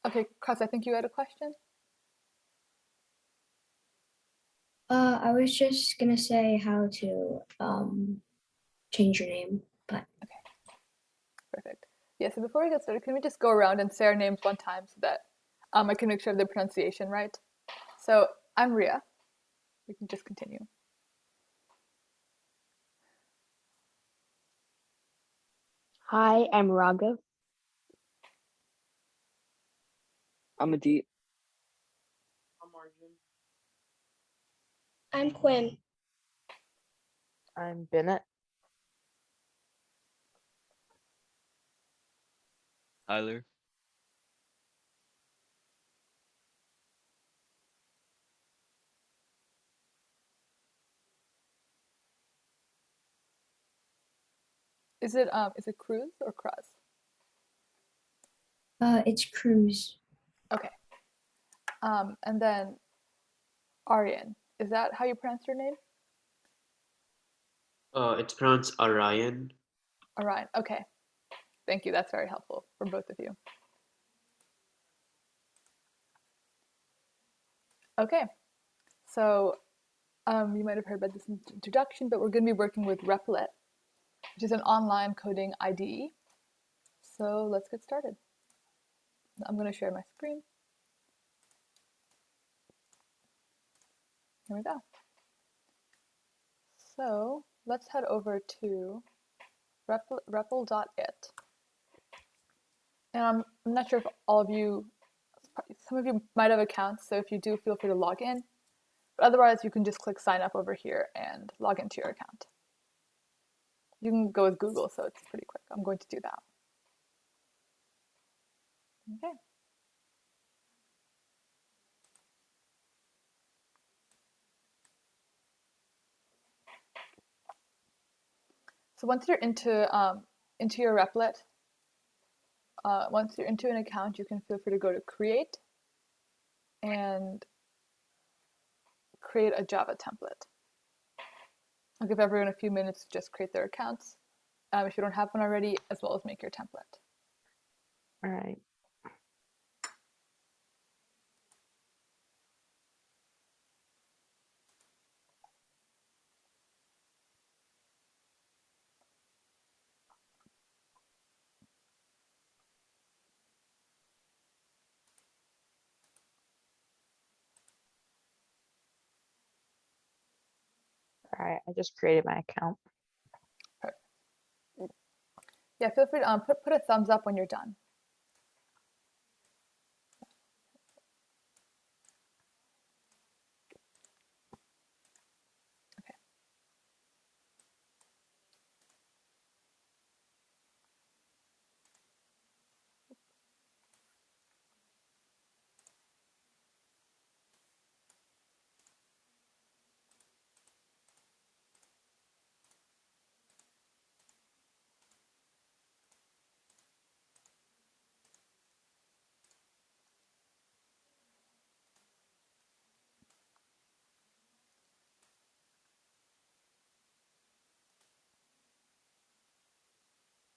Okay, Cross, I think you had a question. I was just gonna say how to change your name, but Okay, perfect. Yeah, so before we get started, can we just go around and say our names one time so that I can make sure I have the pronunciation right? So I'm Ria. We can just continue. Hi, I'm Raghav. I'm Adeep. I'm Quinn. I'm Bennett. Tyler. Is it Cruz or Cross? It's Cruz. Okay. And then Aryan. Is that how you pronounce your name? It's pronounced Orion. Orion. Okay. Thank you. That's very helpful for both of you. Okay. So you might have heard about this introduction, but we're going to be working with Replit, which is an online coding IDE. So let's get started. I'm going to share my screen. Here we go. So let's head over to repl.it. And I'm not sure if all of you, some of you might have accounts, so if you do, feel free to log in. But otherwise, you can just click sign up over here and log into your account. You can go with Google, so it's pretty quick. I'm going to do that. Okay. So once you're into your Replit, once you're into an account, you can feel free to go to create and create a Java template. I'll give everyone a few minutes to just create their accounts if you don't have one already, as well as make your template. All right. All right, I just created my account. Perfect. Yeah, feel free to put a thumbs up when you're done. Okay.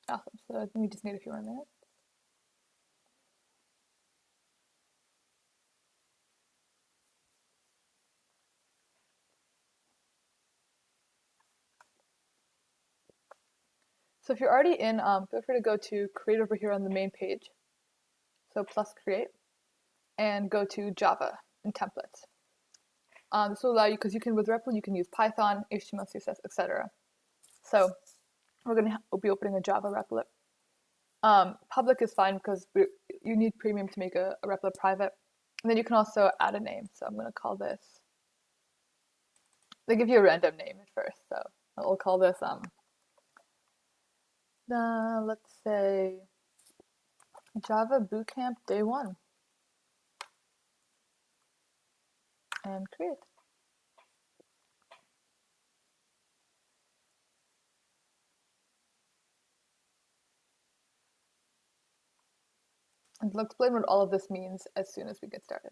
Awesome. So I think we just need a few more minutes. So if you're already in, feel free to go to create over here on the main page. So plus create, and go to Java and templates. This will allow you, because you can, with Replit, you can use Python, HTML, CSS, etc. So we're going to be opening a Java Replit. Public is fine because you need premium to make a Replit private. And then you can also add a name. So I'm going to call this, they give you a random name at first. So we'll call this, let's say, Java Bootcamp Day 1. And create. And let's explain what all of this means as soon as we get started.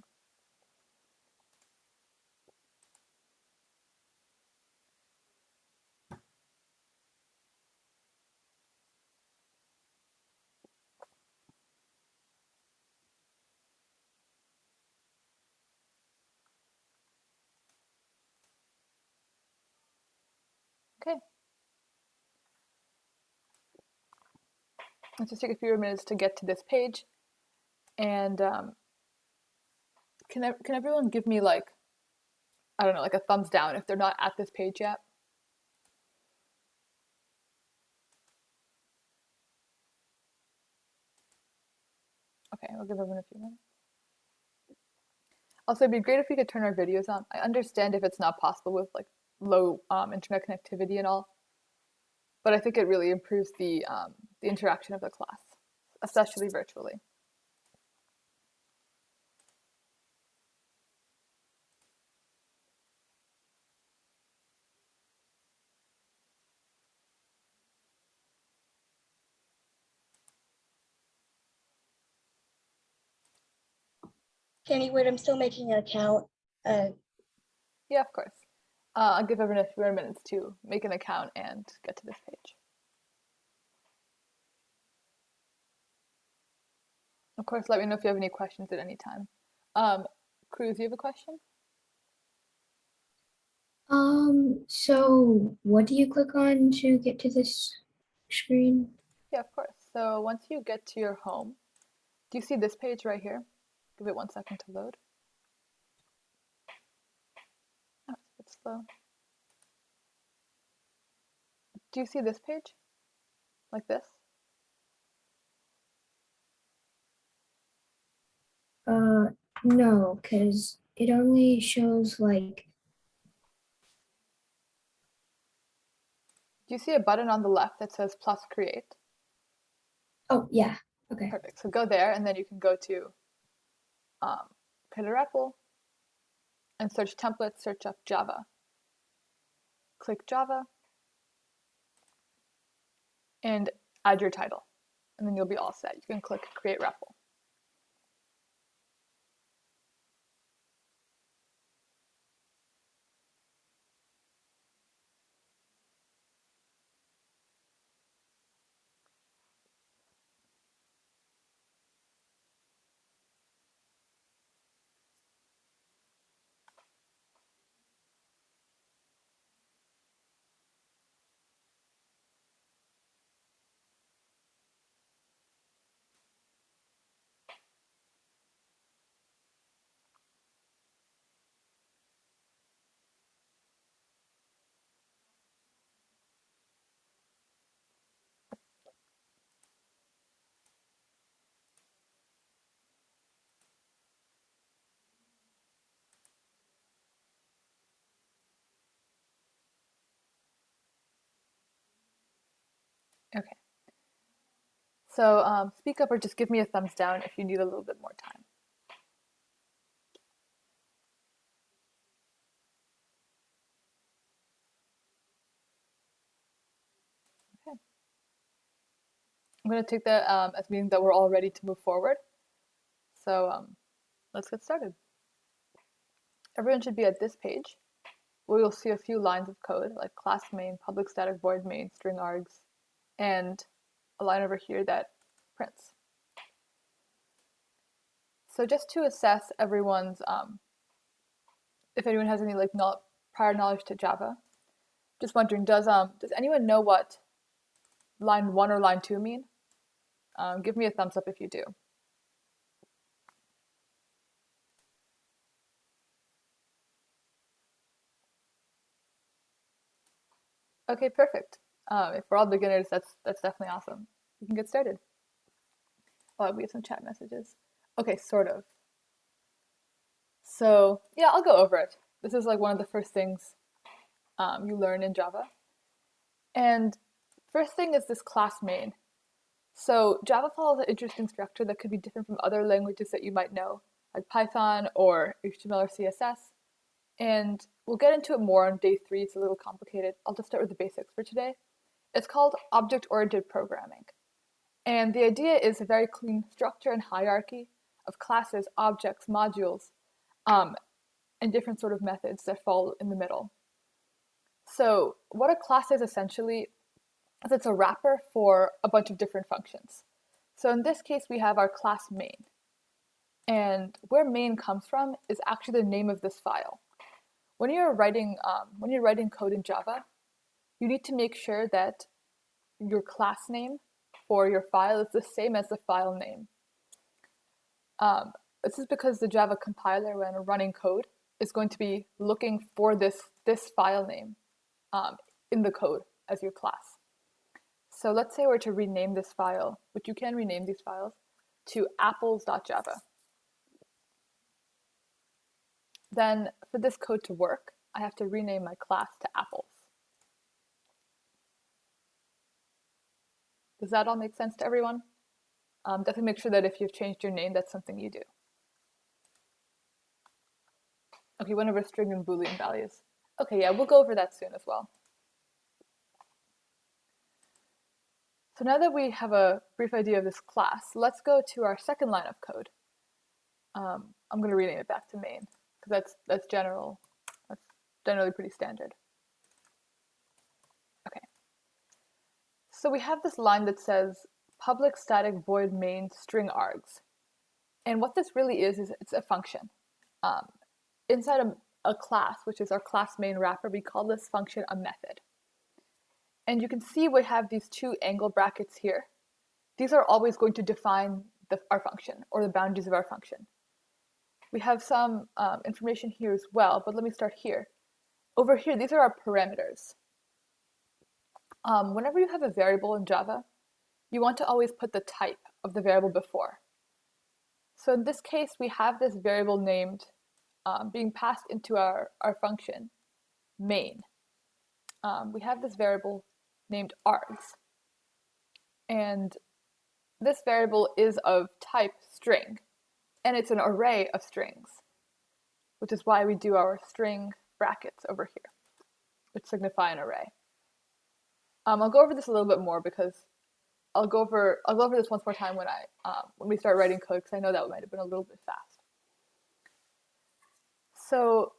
Okay. Let's just take a few minutes to get to this page. And can everyone give me like, I don't know, like a thumbs down if they're not at this page yet? Okay, we'll give everyone a few minutes. Also, it'd be great if we could turn our videos on. I understand if it's not possible with like low internet connectivity and all, but I think it really improves the interaction of the class, especially virtually. Candy, wait, I'm still making an account. Yeah, of course. I'll give everyone a few more minutes to make an account and get to this page. Of course, let me know if you have any questions at any time. Cruz, you have a question? So what do you click on to get to this screen? Yeah, of course. So once you get to your home, do you see this page right here? Give it 1 second to load. Oh, it's a bit slow. Do you see this page? Like this? No, because it only shows like, Do you see a button on the left that says plus create? oh yeah, okay. Perfect. So go there and then you can go to create a REPL and search templates, search up Java. Click Java and add your title. And then you'll be all set. You can click create REPL. Okay. So speak up or just give me a thumbs down if you need a little bit more time. Okay. I'm going to take that as meaning that we're all ready to move forward. So let's get started. Everyone should be at this page where you'll see a few lines of code like class main, public static void main, string args, and a line over here that prints. So just to assess everyone's, if anyone has any like prior knowledge to Java, just wondering, does anyone know what line 1 or line 2 mean? Give me a thumbs up if you do. Okay, perfect. If we're all beginners, that's definitely awesome. We can get started. Oh, we have some chat messages. Okay, sort of. So yeah, I'll go over it. This is like one of the first things you learn in Java. And first thing is this class main. So Java follows an interesting structure that could be different from other languages that you might know, like Python or HTML or CSS. And we'll get into it more on day 3. It's a little complicated. I'll just start with the basics for today. It's called object-oriented programming. And the idea is a very clean structure and hierarchy of classes, objects, modules, and different sort of methods that fall in the middle. So what a class is essentially is it's a wrapper for a bunch of different functions. So in this case, we have our class main. And where main comes from is actually the name of this file. When you're writing code in Java, you need to make sure that your class name for your file is the same as the file name. This is because the Java compiler, when running code, is going to be looking for this file name in the code as your class. So let's say we're to rename this file, which you can rename these files, to apples.java. Then for this code to work, I have to rename my class to apples. Does that all make sense to everyone? Definitely make sure that if you've changed your name, that's something you do. Okay, went over string and Boolean values. Okay, yeah, we'll go over that soon as well. So now that we have a brief idea of this class, let's go to our second line of code. I'm going to rename it back to main because that's general. That's generally pretty standard. Okay. So we have this line that says public static void main string args. And what this really is it's a function. Inside a class, which is our class main wrapper, we call this function a method. And you can see we have these two angle brackets here. These are always going to define our function or the boundaries of our function. We have some information here as well, but let me start here. Over here, these are our parameters. Whenever you have a variable in Java, you want to always put the type of the variable before. So in this case, we have this variable named being passed into our function, main. We have this variable named args. And this variable is of type string, and it's an array of strings, which is why we do our string brackets over here, which signify an array. I'll go over this a little bit more because I'll go over this once more time when we start writing code, because I know that might have been a little bit fast. So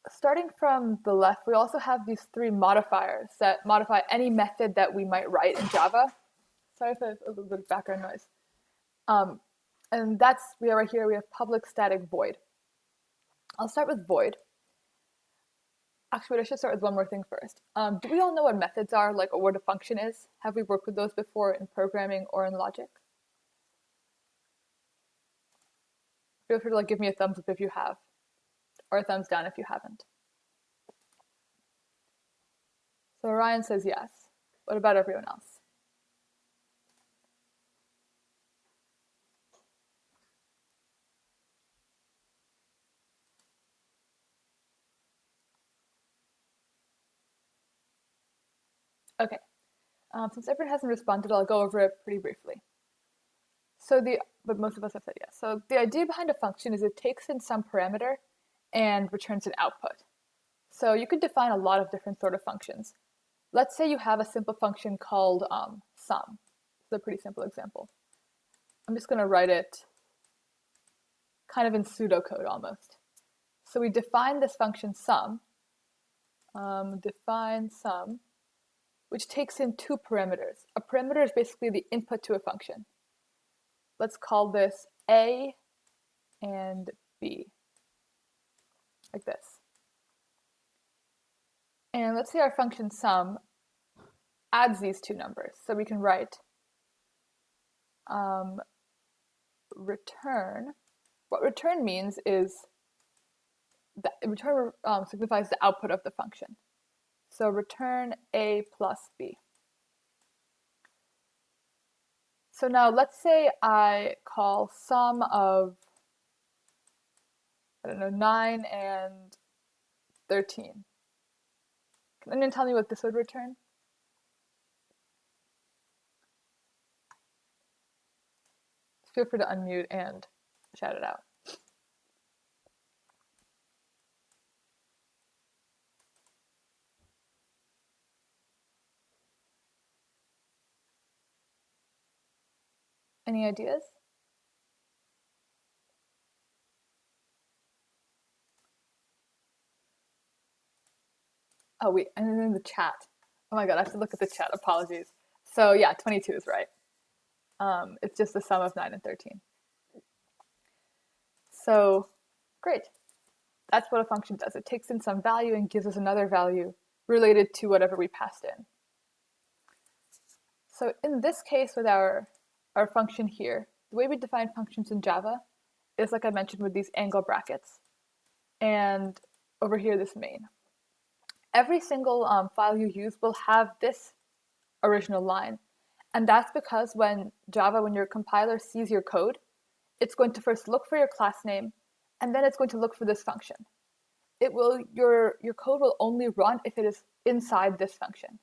starting from the left, we also have these three modifiers that modify any method that we might write in Java. Sorry for a little bit of background noise. And right here, we have public static void. I'll start with void. Actually, I should start with one more thing first. Do we all know what methods are, like, or what a function is? Have we worked with those before in programming or in logic? Feel free to give me a thumbs up if you have, or a thumbs down if you haven't. So Ryan says yes. What about everyone else? Okay, since everyone hasn't responded, I'll go over it pretty briefly. But most of us have said yes. So the idea behind a function is it takes in some parameter and returns an output. So you could define a lot of different sort of functions. Let's say you have a simple function called sum. It's a pretty simple example. I'm just going to write it kind of in pseudocode almost. So we define this function sum, which takes in two parameters. A parameter is basically the input to a function. Let's call this A and B, like this. And let's say our function sum adds these two numbers. So we can write return. What return means is that return signifies the output of the function. So return A plus B. So now let's say I call sum of, 9 and 13. Can anyone tell me what this would return? Feel free to unmute and shout it out. Any ideas? Oh wait, and then in the chat. Oh my god, I have to look at the chat, apologies. So yeah, 22 is right. It's just the sum of 9 and 13. So great. That's what a function does. It takes in some value and gives us another value related to whatever we passed in. So in this case with our function here, the way we define functions in Java is like I mentioned with these angle brackets. And over here, this main. Every single file you use will have this original line. And that's because when your compiler sees your code, it's going to first look for your class name, and then it's going to look for this function. Your code will only run if it is inside this function.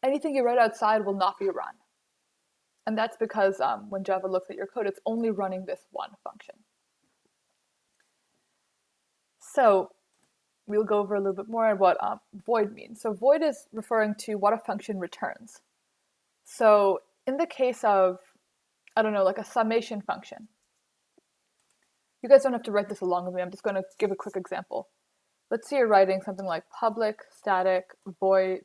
Anything you write outside will not be run. And that's because when Java looks at your code, it's only running this one function. So we'll go over a little bit more at what void means. So void is referring to what a function returns. So in the case of, I don't know, like a summation function, you guys don't have to write this along with me. I'm just going to give a quick example. Let's say you're writing something like public static void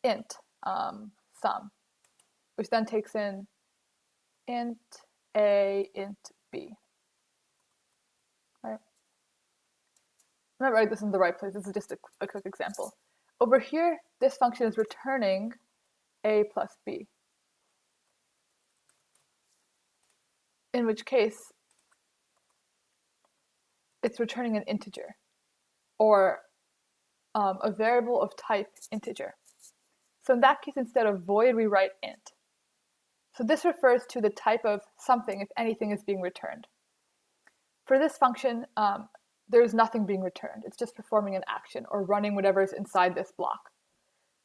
int sum, which then takes in int a, int b. Right? I'm not writing this in the right place. This is just a quick example. Over here, this function is returning a plus b, in which case it's returning an integer or a variable of type integer. So in that case, instead of void, we write int. So this refers to the type of something, if anything is being returned. For this function, there's nothing being returned. It's just performing an action or running whatever is inside this block.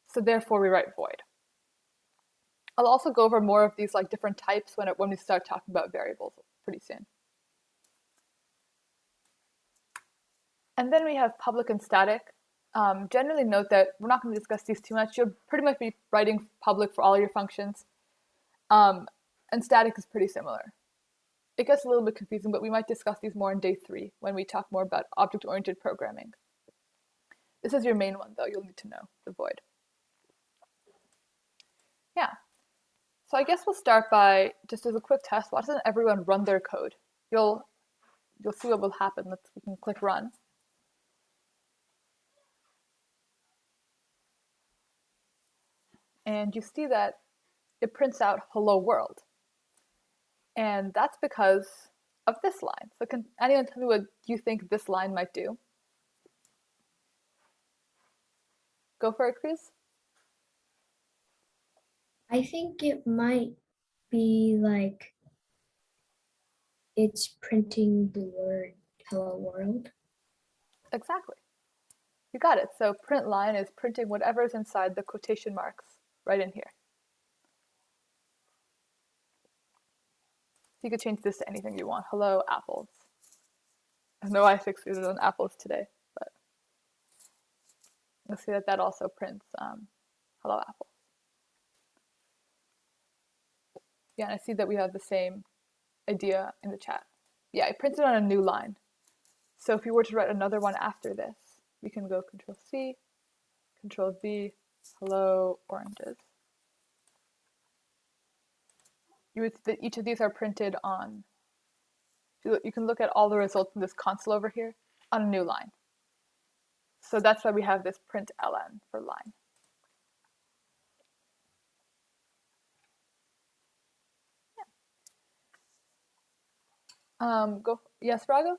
So therefore, we write void. I'll also go over more of these like different types when we start talking about variables pretty soon. And then we have public and static. Generally note that we're not going to discuss these too much. You'll pretty much be writing public for all your functions. And static is pretty similar. It gets a little bit confusing, but we might discuss these more in day 3 when we talk more about object-oriented programming. This is your main one, though. You'll need to know the void. Yeah. So I guess we'll start by, just as a quick test, why doesn't everyone run their code? You'll see what will happen. We can click run. And you see that it prints out hello world. And that's because of this line. So can anyone tell me what you think this line might do? Go for it, Chris. I think it might be like it's printing the word hello world. Exactly. You got it. So print line is printing whatever's inside the quotation marks right in here. You could change this to anything you want. Hello, apples. I know I fixated on apples today, but you'll see that that also prints hello, apples. Yeah, and I see that we have the same idea in the chat. Yeah, it prints it on a new line. So if you were to write another one after this, we can go Control C, Control V, hello, oranges. You would see that each of these are printed on, you can look at all the results in this console over here on a new line. So that's why we have this print ln for line. Yeah. Yes, Rago?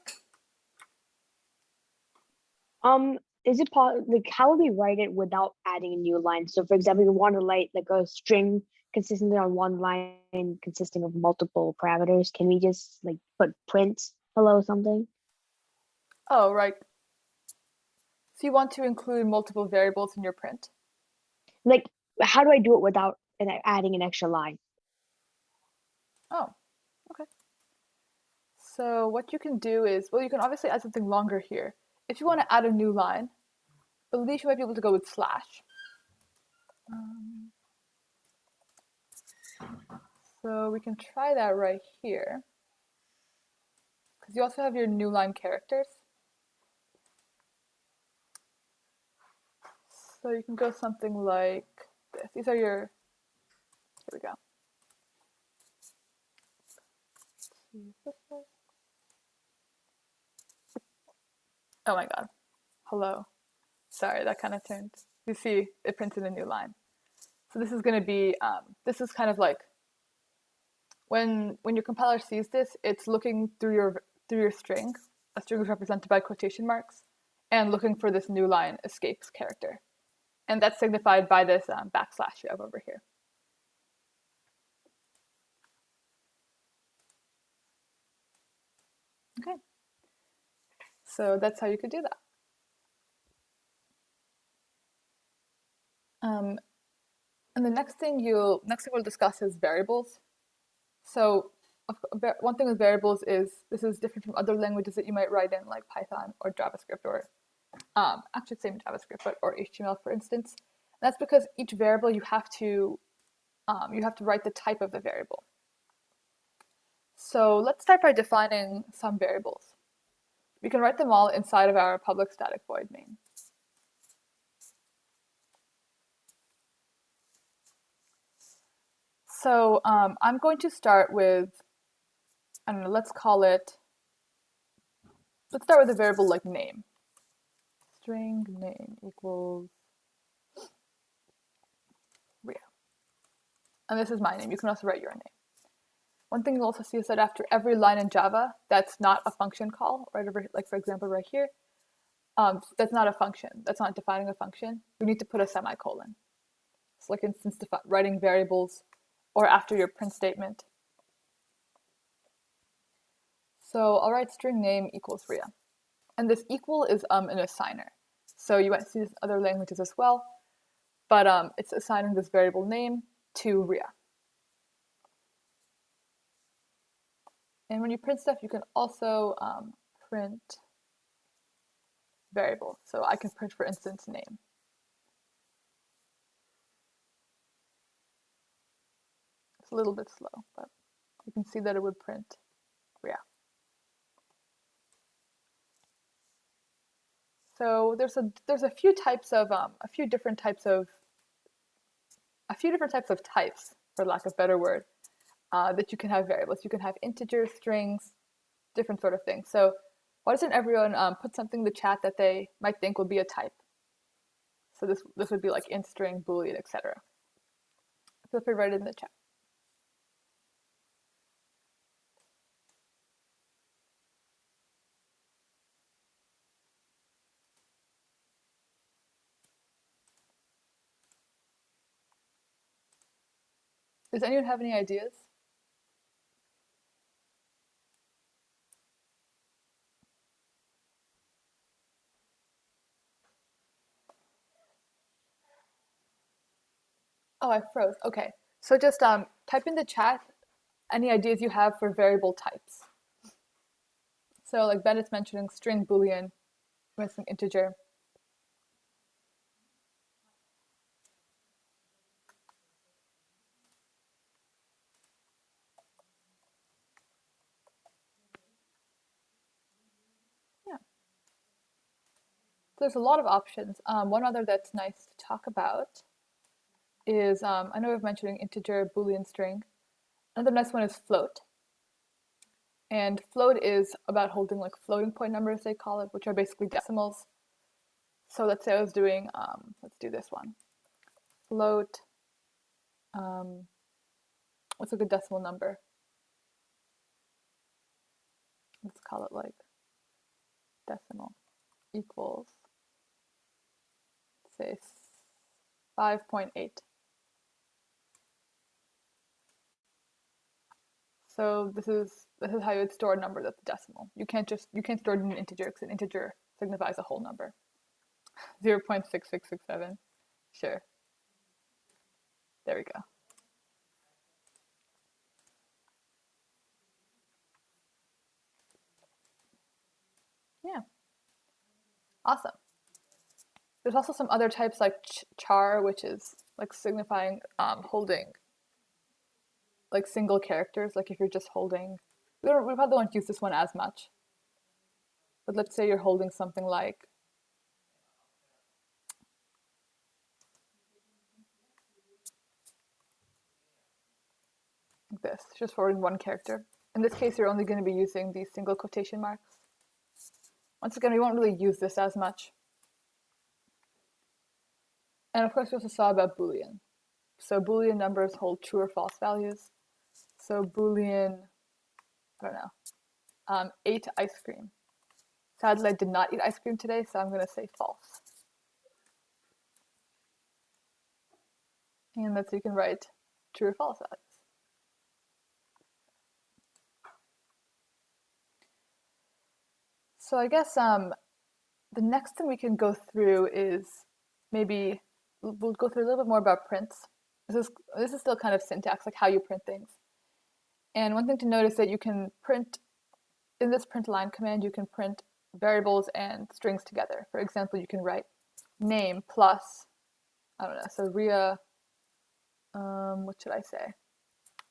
Is it like how would we write it without adding a new line? So for example, we want to write like a string consistently on one line consisting of multiple parameters. Can we just like put print hello something? Oh, right. So you want to include multiple variables in your print? Like, how do I do it without adding an extra line? Oh, okay. So what you can do is, well, you can obviously add something longer here. If you want to add a new line, I believe you might be able to go with slash. So we can try that right here. Because you also have your new line characters. So you can go something like this. These are your, here we go. Oh my god. Hello. Sorry, that kind of turned You see it printed a new line. So this is going to be, this is kind of like when your compiler sees this, it's looking through your string. A string is represented by quotation marks, and looking for this new line escapes character, and that's signified by this backslash you have over here. Okay, so that's how you could do that. And the next thing we'll discuss is variables. So one thing with variables is this is different from other languages that you might write in, like Python or JavaScript, or actually same JavaScript, but or HTML, for instance. And that's because each variable you have to write the type of the variable. So let's start by defining some variables. We can write them all inside of our public static void main. So I'm going to start with, I don't know, let's start with a variable like name. String name equals Ria. And this is my name. You can also write your name. One thing you'll also see is that after every line in Java, that's not a function call, right over, like for example right here, that's not a function. That's not defining a function. We need to put a semicolon. It's like instance writing variables or after your print statement. So I'll write string name equals Ria. And this equal is an assigner. So you might see this in other languages as well, but it's assigning this variable name to Ria. And when you print stuff, you can also print variable. So I can print, for instance, name. It's a little bit slow, but you can see that it would print Ria. So there's a few different types of types, for lack of a better word, that you can have variables. You can have integers, strings, different sort of things. So why doesn't everyone put something in the chat that they might think would be a type? So this would be like int, string, boolean, etc. Feel free to write it in the chat. Does anyone have any ideas? Oh, I froze. Okay. So just type in the chat any ideas you have for variable types. So like Bennett's mentioning string, boolean, mentioning integer. Yeah. There's a lot of options. One other that's nice to talk about is, I know we've mentioning integer, boolean, string. Another nice one is float. And float is about holding like floating point numbers, they call it, which are basically decimals. So let's say I was doing, let's do this one. Float, what's a good decimal number? Let's call it like decimal equals, say 5.8. So this is how you would store a number that's a decimal. You can't store it in an integer because an integer signifies a whole number. 0.6667. Sure. There we go. Yeah. Awesome. There's also some other types like char, which is like signifying holding like single characters. Like if you're just holding, we probably won't use this one as much. But let's say you're holding something like this, just forwarding one character. In this case, you're only going to be using these single quotation marks. Once again, we won't really use this as much. And of course, we also saw about Boolean. So Boolean numbers hold true or false values. So Boolean, I don't know, ate ice cream. Sadly, I did not eat ice cream today, so I'm going to say false. And that's so you can write true or false values. So I guess the next thing we can go through is maybe we'll go through a little bit more about prints. This is still kind of syntax, like how you print things. And one thing to note is that you can print, in this print line command, you can print variables and strings together. For example, you can write name plus, I don't know, so Ria, what should I say?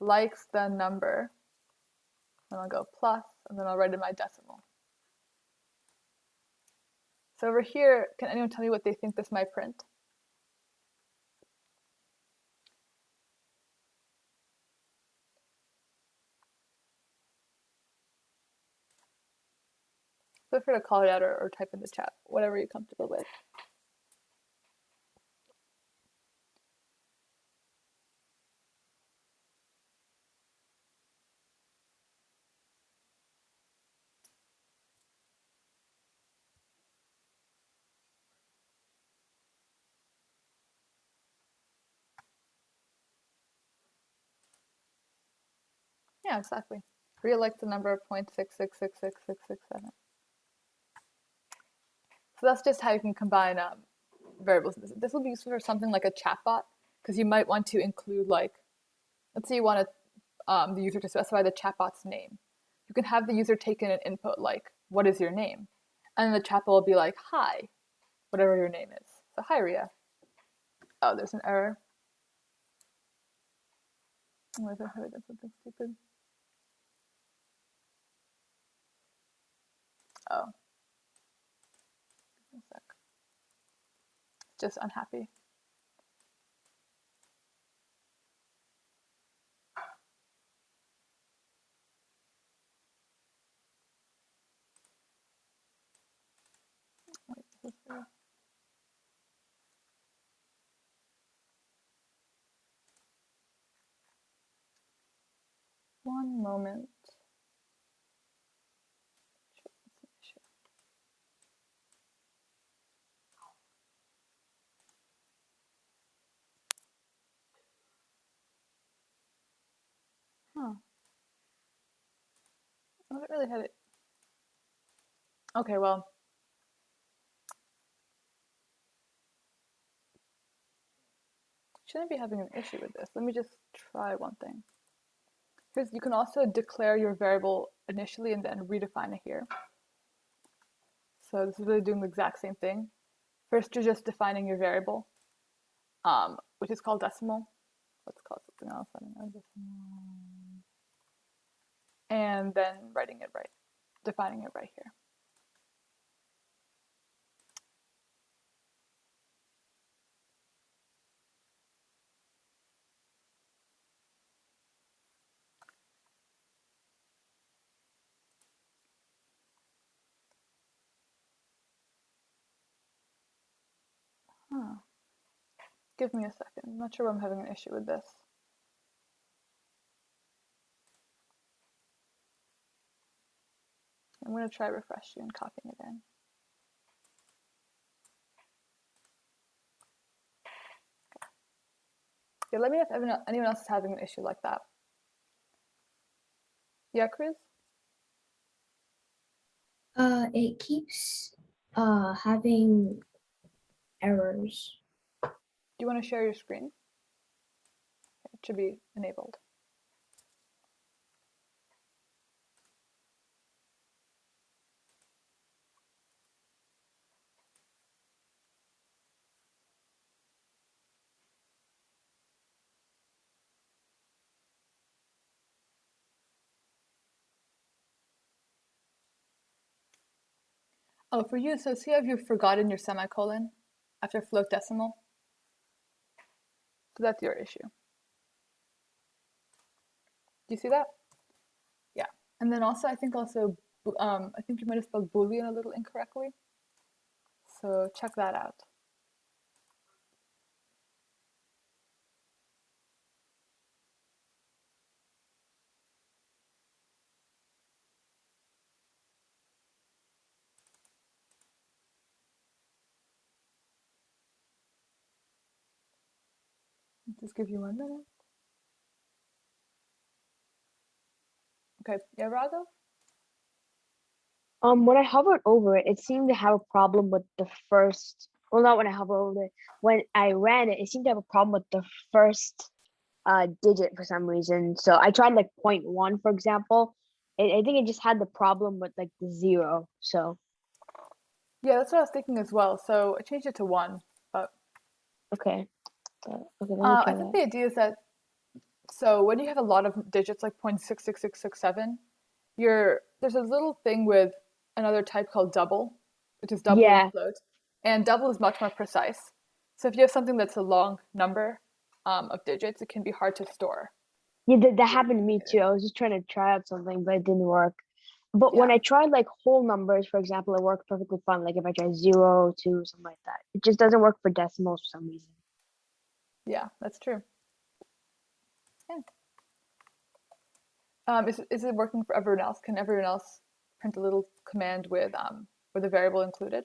Likes the number, and I'll go plus, and then I'll write in my decimal. So over here, can anyone tell me what they think this might print? Feel free to call it out or type in the chat, whatever you're comfortable with. Yeah, exactly. Ria likes the number 0.6666667. So that's just how you can combine variables. This will be useful for something like a chatbot, because you might want to include, like, let's say you want the user to specify the chatbot's name. You can have the user take in an input like, what is your name? And then the chatbot will be like, hi, whatever your name is. So hi, Ria. Oh, there's an error. Have I done something stupid? Oh, a sec. Just unhappy. Wait, is this real? One moment. Huh. I haven't really had it. Okay, well. Shouldn't be having an issue with this. Let me just try one thing. Here's, you can also declare your variable initially and then redefine it here. So this is really doing the exact same thing. First, you're just defining your variable, which is called decimal. Let's call it something else. I don't know, decimal. And then writing it right, defining it right here. Huh. Give me a second. I'm not sure why I'm having an issue with this. I'm going to try refreshing and copying it in. Yeah, let me know if anyone else is having an issue like that. Yeah, Cruz? It keeps having errors. Do you want to share your screen? It should be enabled. Oh, for you, so see if you've forgotten your semicolon after float decimal? So that's your issue. Do you see that? Yeah. And then also, I think you might have spelled Boolean a little incorrectly. So check that out. Just give you 1 minute. Okay, yeah, Raghav? When I hovered over it, it seemed to have a problem with the first. Well, not when I hovered over it. When I ran it, it seemed to have a problem with the first digit for some reason. So I tried like 0.1, for example. I think it just had the problem with like the 0. So Yeah, that's what I was thinking as well. So I changed it to 1, but okay, okay, let me I try think that. the idea is that so when you have a lot of digits like 0.66667, there's a little thing with another type called double, which is doubling Yeah, float, and double is much more precise. So if you have something that's a long number of digits, it can be hard to store. yeah, that happened to me too. I was just trying to try out something, but it didn't work. But when Yeah, I tried like whole numbers, for example, it worked perfectly fine. Like if I try 0, 2, something like that, it just doesn't work for decimals for some reason. yeah, that's true. Yeah. Is it working for everyone else? Can everyone else print a little command with a variable included?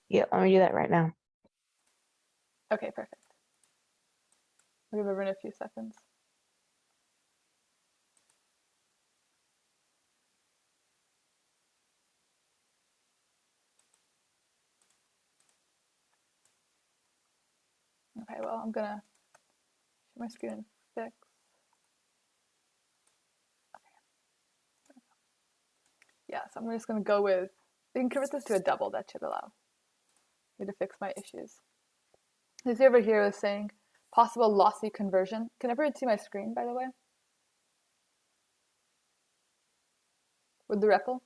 Yeah, let me do that right now. Okay, perfect. We'll give everyone a few seconds. Okay, well, I'm gonna share my screen and fix. Yeah, so I'm just gonna go with, we can convert this to a double, that should allow me to fix my issues. This over here is saying possible lossy conversion. Can everyone see my screen, by the way? With the REPL?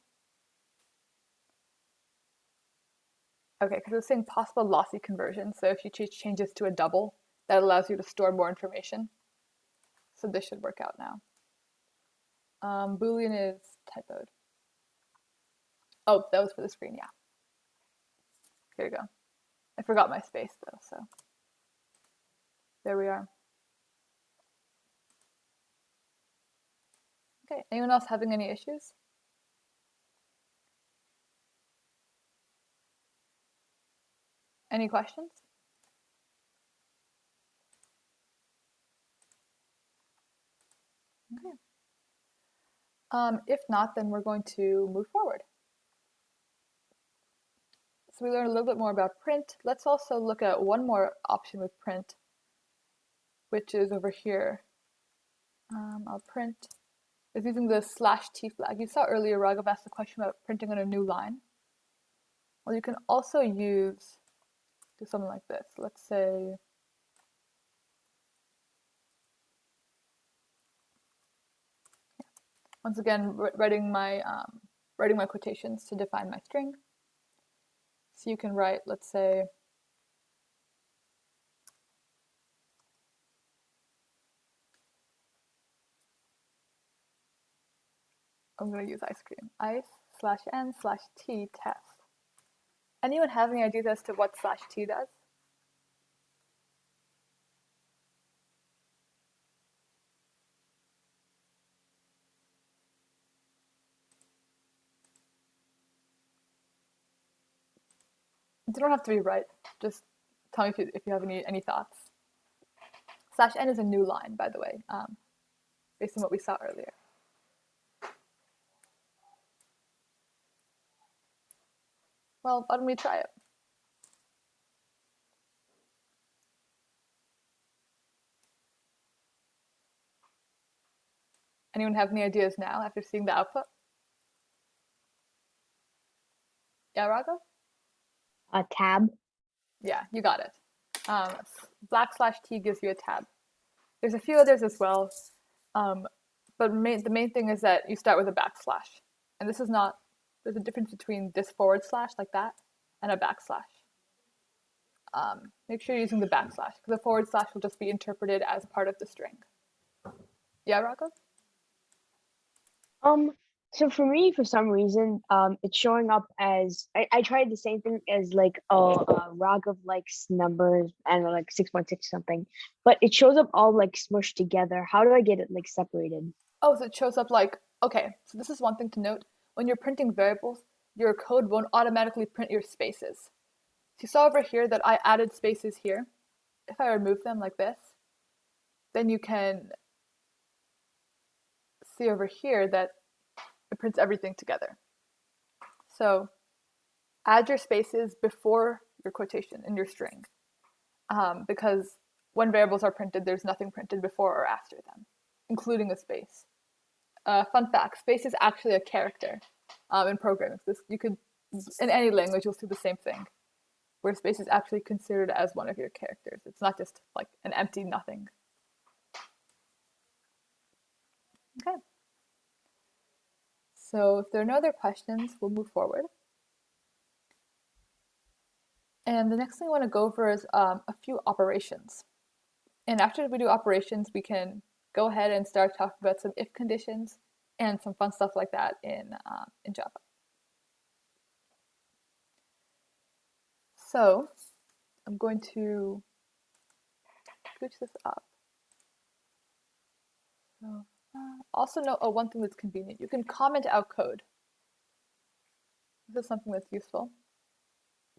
Okay, because it's saying possible lossy conversion. So if you change this to a double, that allows you to store more information. So this should work out now. Boolean is typoed. Oh, that was for the screen, yeah. Here you go. I forgot my space though, so there we are. Okay, anyone else having any issues? Any questions? Okay. If not, then we're going to move forward. So we learned a little bit more about print. Let's also look at one more option with print, which is over here. I'll print is using the /t flag. You saw earlier Raghav asked a question about printing on a new line. Well, you can also do something like this. Let's say, once again, writing my quotations to define my string. So you can write, let's say, I'm going to use ice cream. Ice/n/t test. Anyone have any ideas as to what /t does? You don't have to be right. Just tell me if you have any thoughts. /n is a new line, by the way, based on what we saw earlier. Well, why don't we try it? Anyone have any ideas now after seeing the output? Yeah, Raghav? A tab. Yeah, you got it. /t gives you a tab. There's a few others as well, but the main thing is that you start with a backslash. And this is not, there's a difference between this / like that and a backslash. Make sure you're using the backslash because the / will just be interpreted as part of the string. Yeah, Raghav? So for me, for some reason, it's showing up as I tried the same thing as like Raghav likes numbers and like 6.6 something, but it shows up all like smushed together. How do I get it like separated? Oh, so it shows up like, okay, so this is one thing to note. When you're printing variables, your code won't automatically print your spaces. So you saw over here that I added spaces here. If I remove them like this, then you can see over here that it prints everything together. So add your spaces before your quotation in your string, because when variables are printed, there's nothing printed before or after them, including a space. Fun fact, space is actually a character in programming. You could, in any language, you'll see the same thing, where space is actually considered as one of your characters. It's not just like an empty nothing. Okay. So if there are no other questions, we'll move forward. And the next thing I want to go over is a few operations. And after we do operations, we can go ahead and start talking about some if conditions and some fun stuff like that in Java. So I'm going to switch this up. So, also note one thing that's convenient. You can comment out code. This is something that's useful.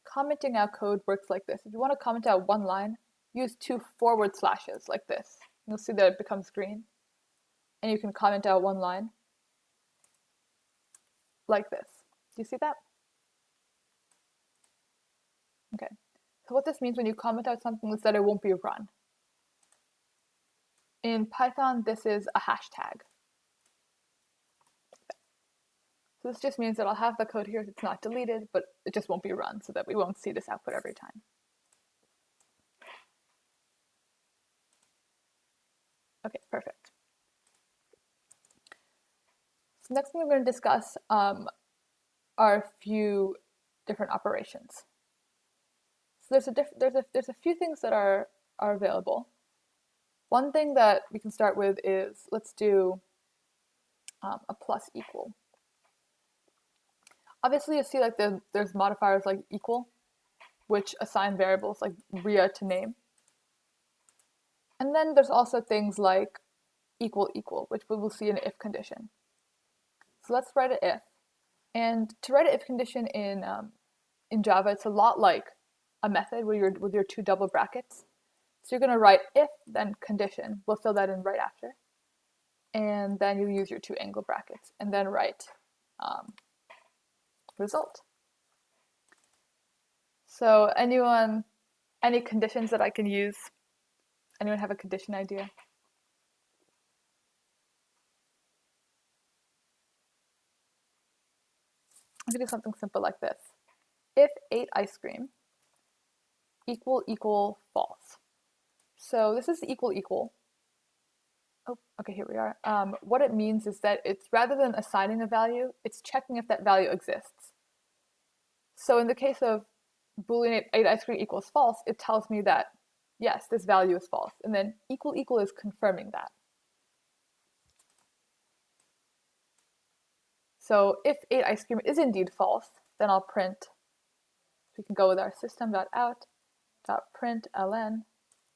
Commenting out code works like this. If you want to comment out one line, use 2 forward slashes like this. You'll see that it becomes green. And you can comment out one line like this. Do you see that? Okay. So what this means when you comment out something is that it won't be run. In Python, this is a hashtag. So this just means that I'll have the code here if it's not deleted, but it just won't be run so that we won't see this output every time. Okay, perfect. So next thing we're going to discuss are a few different operations. So there's a few things that are available. One thing that we can start with is, let's do a plus equal. Obviously, you see like there's modifiers like equal, which assign variables like ria to name. And then there's also things like equal equal, which we will see in an if condition. So let's write an if. And to write an if condition in Java, it's a lot like a method with your 2 double brackets. So you're going to write if, then condition. We'll fill that in right after. And then you use your 2 angle brackets, and then write result. So any conditions that I can use? Anyone have a condition idea? I'm going to do something simple like this. If ate ice cream equal false. So this is equal equal. Oh, okay, here we are. What it means is that it's rather than assigning a value, it's checking if that value exists. So in the case of Boolean ate ice cream equals false, it tells me that, yes, this value is false. And then equal equal is confirming that. So if ate ice cream is indeed false, then I'll print, we can go with our system.out.println,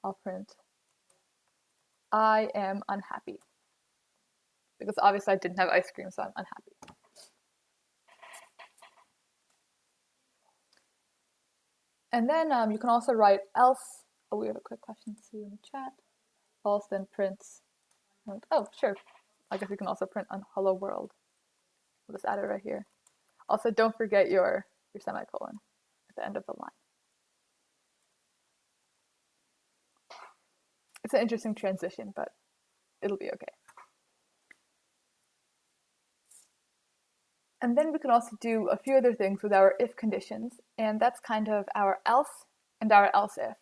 I'll print I am unhappy. Because obviously I didn't have ice cream, so I'm unhappy. And then you can also write else. Oh, we have a quick question to see in the chat. False, then prints. Oh, sure. I guess we can also print on hello world. We'll just add it right here. Also, don't forget your semicolon at the end of the line. It's an interesting transition, but it'll be okay. And then we can also do a few other things with our if conditions, and that's kind of our else and our else if.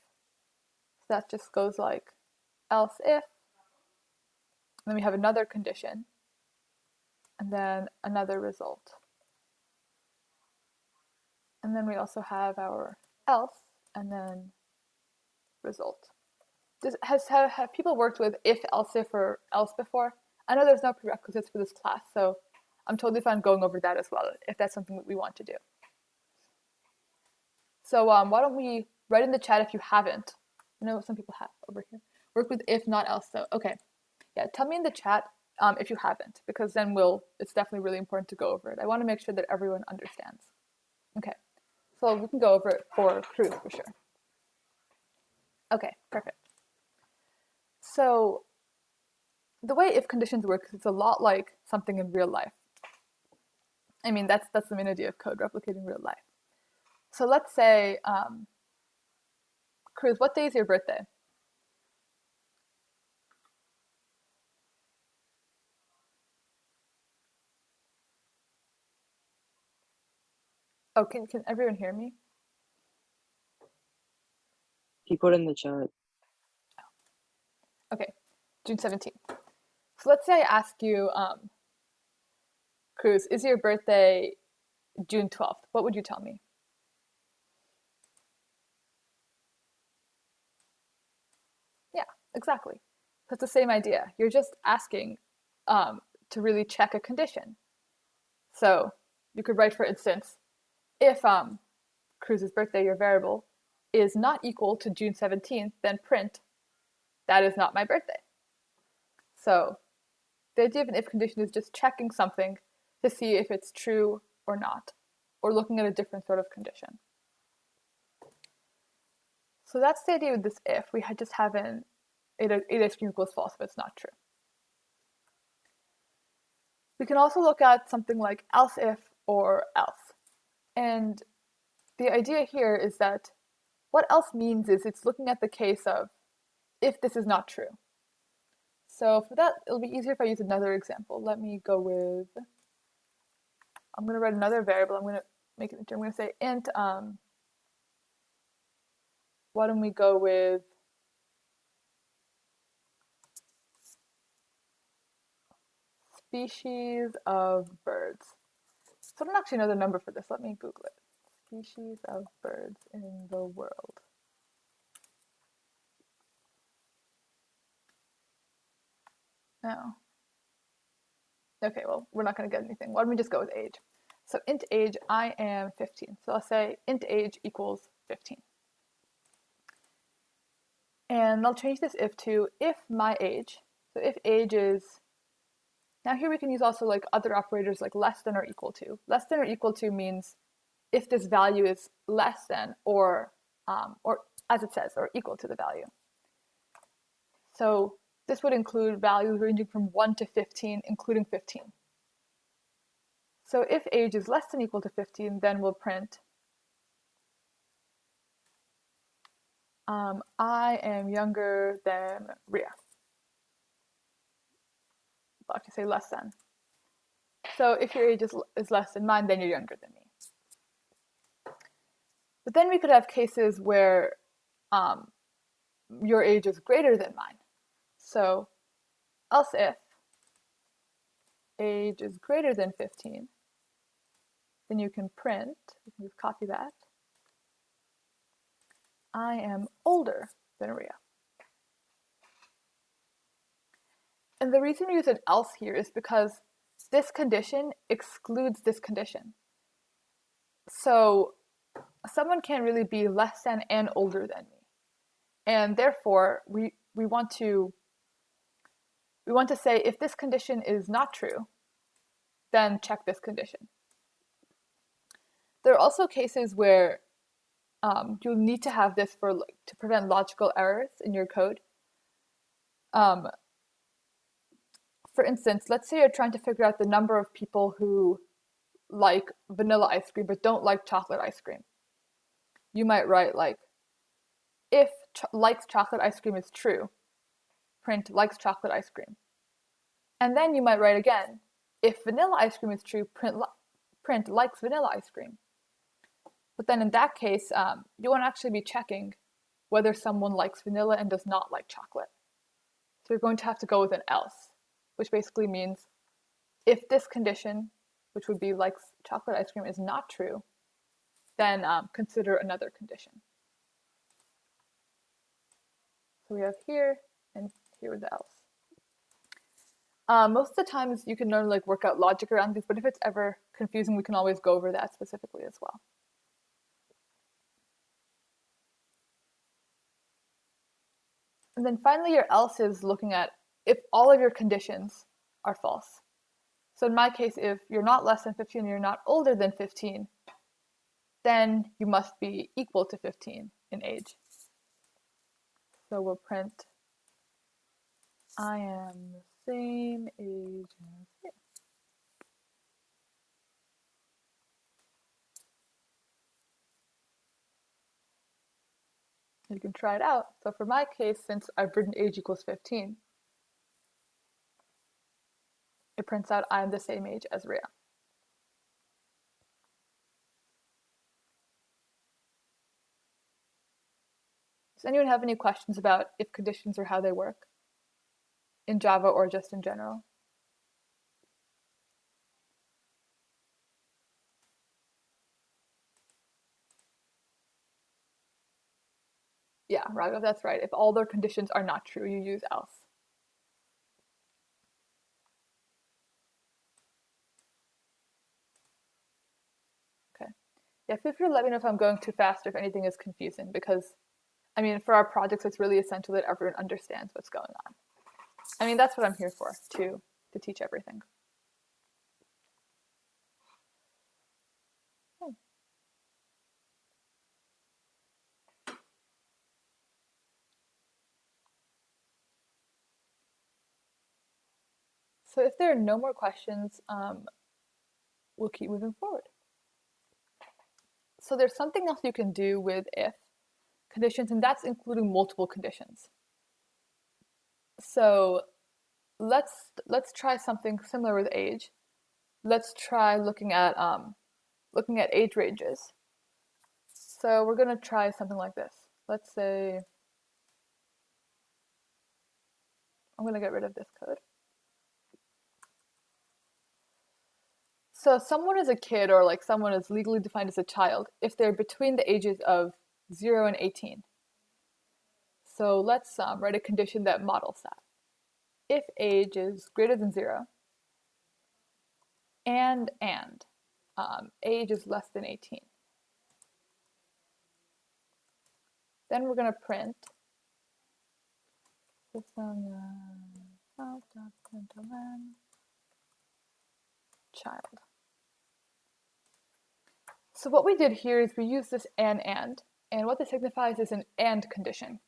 So that just goes like else if, and then we have another condition, and then another result. And then we also have our else, and then result. Have people worked with if, else if, or else before? I know there's no prerequisites for this class, so I'm totally fine going over that as well, if that's something that we want to do. So why don't we write in the chat if you haven't. I know some people have over here. Work with if, not else, though. Okay. Yeah, tell me in the chat if you haven't, because then it's definitely really important to go over it. I want to make sure that everyone understands. Okay, so we can go over it for Cruz for sure. Okay, perfect. So the way if conditions work, it's a lot like something in real life. I mean, that's the main idea of code, replicating real life. So let's say, Cruz, what day is your birthday? Oh, can everyone hear me? He put in the chat. Okay, June 17th. So let's say I ask you, Cruz, is your birthday June 12th? What would you tell me? Yeah, exactly. That's the same idea. You're just asking to really check a condition. So you could write, for instance, if Cruz's birthday, your variable, is not equal to June 17th, then print, that is not my birthday. So the idea of an if condition is just checking something to see if it's true or not, or looking at a different sort of condition. So that's the idea with this if. We just have an 8 ice cream equals false if it's not true. We can also look at something like else if or else. And the idea here is that what else means is it's looking at the case of if this is not true. So for that, it'll be easier if I use another example. Let me go with, I'm going to write another variable. I'm going to make it, I'm going to say int, why don't we go with species of birds. So I don't actually know the number for this. Let me Google it. Species of birds in the world. No. Okay, well, we're not going to get anything. Why don't we just go with age? So int age, I am 15. So I'll say int age equals 15. And I'll change this if to if my age. So if age is, now here we can use also like other operators like less than or equal to. Less than or equal to means if this value is less than or as it says, or equal to the value. So this would include values ranging from 1 to 15, including 15. So if age is less than or equal to 15, then we'll print I am younger than Ria. I'll actually say less than. So if your age is less than mine, then you're younger than me. But then we could have cases where your age is greater than mine. So else if age is greater than 15, then you can print, you can just copy that, I am older than Ria. And the reason we use an else here is because this condition excludes this condition. So someone can't really be less than and older than me. And therefore, we want to say if this condition is not true, then check this condition. There are also cases where you'll need to have this to prevent logical errors in your code. For instance, let's say you're trying to figure out the number of people who like vanilla ice cream but don't like chocolate ice cream. You might write like, if likes chocolate ice cream is true, print likes chocolate ice cream. And then you might write again, if vanilla ice cream is true, print likes vanilla ice cream. But then in that case, you won't actually be checking whether someone likes vanilla and does not like chocolate. So you're going to have to go with an else, which basically means if this condition, which would be likes chocolate ice cream, is not true, then consider another condition. So we have here and here with the else. Most of the times you can learn like work out logic around these, but if it's ever confusing, we can always go over that specifically as well. And then finally, your else is looking at if all of your conditions are false. So in my case, if you're not less than 15 and you're not older than 15, then you must be equal to 15 in age. So we'll print, I am the same age as you. You can try it out. So for my case, since I've written age equals 15, it prints out I'm the same age as Rhea. Does anyone have any questions about if conditions or how they work in Java or just in general? Yeah, Raghav, that's right. If all their conditions are not true, you use else. Okay. Yeah, feel free to let me know if I'm going too fast or if anything is confusing, because, I mean, for our projects, it's really essential that everyone understands what's going on. I mean, that's what I'm here for, to teach everything. So if there are no more questions, we'll keep moving forward. So there's something else you can do with if conditions, and that's including multiple conditions. So let's try something similar with age. Let's try looking at age ranges. So we're going to try something like this. Let's say, I'm going to get rid of this code. So someone is a kid, or like someone is legally defined as a child if they're between the ages of 0 and 18. So let's write a condition that models that. If age is greater than 0 and age is less than 18, then we're going to print child. So what we did here is we used this and what this signifies is an and condition.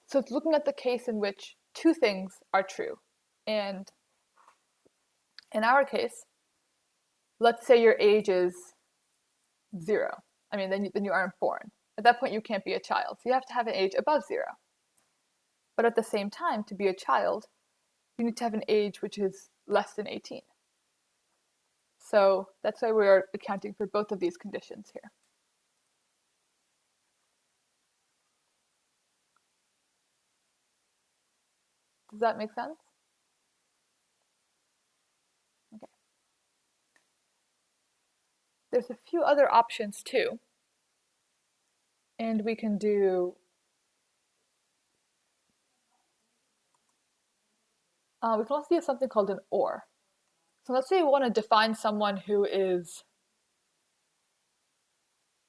So it's looking at the case in which two things are true. And in our case, let's say your age is 0. I mean, then you aren't born. At that point, you can't be a child. So you have to have an age above 0. But at the same time, to be a child, you need to have an age which is less than 18. So that's why we're accounting for both of these conditions here. Does that make sense? Okay. There's a few other options too. And we can do, we can also use something called an or. So let's say we want to define someone who is,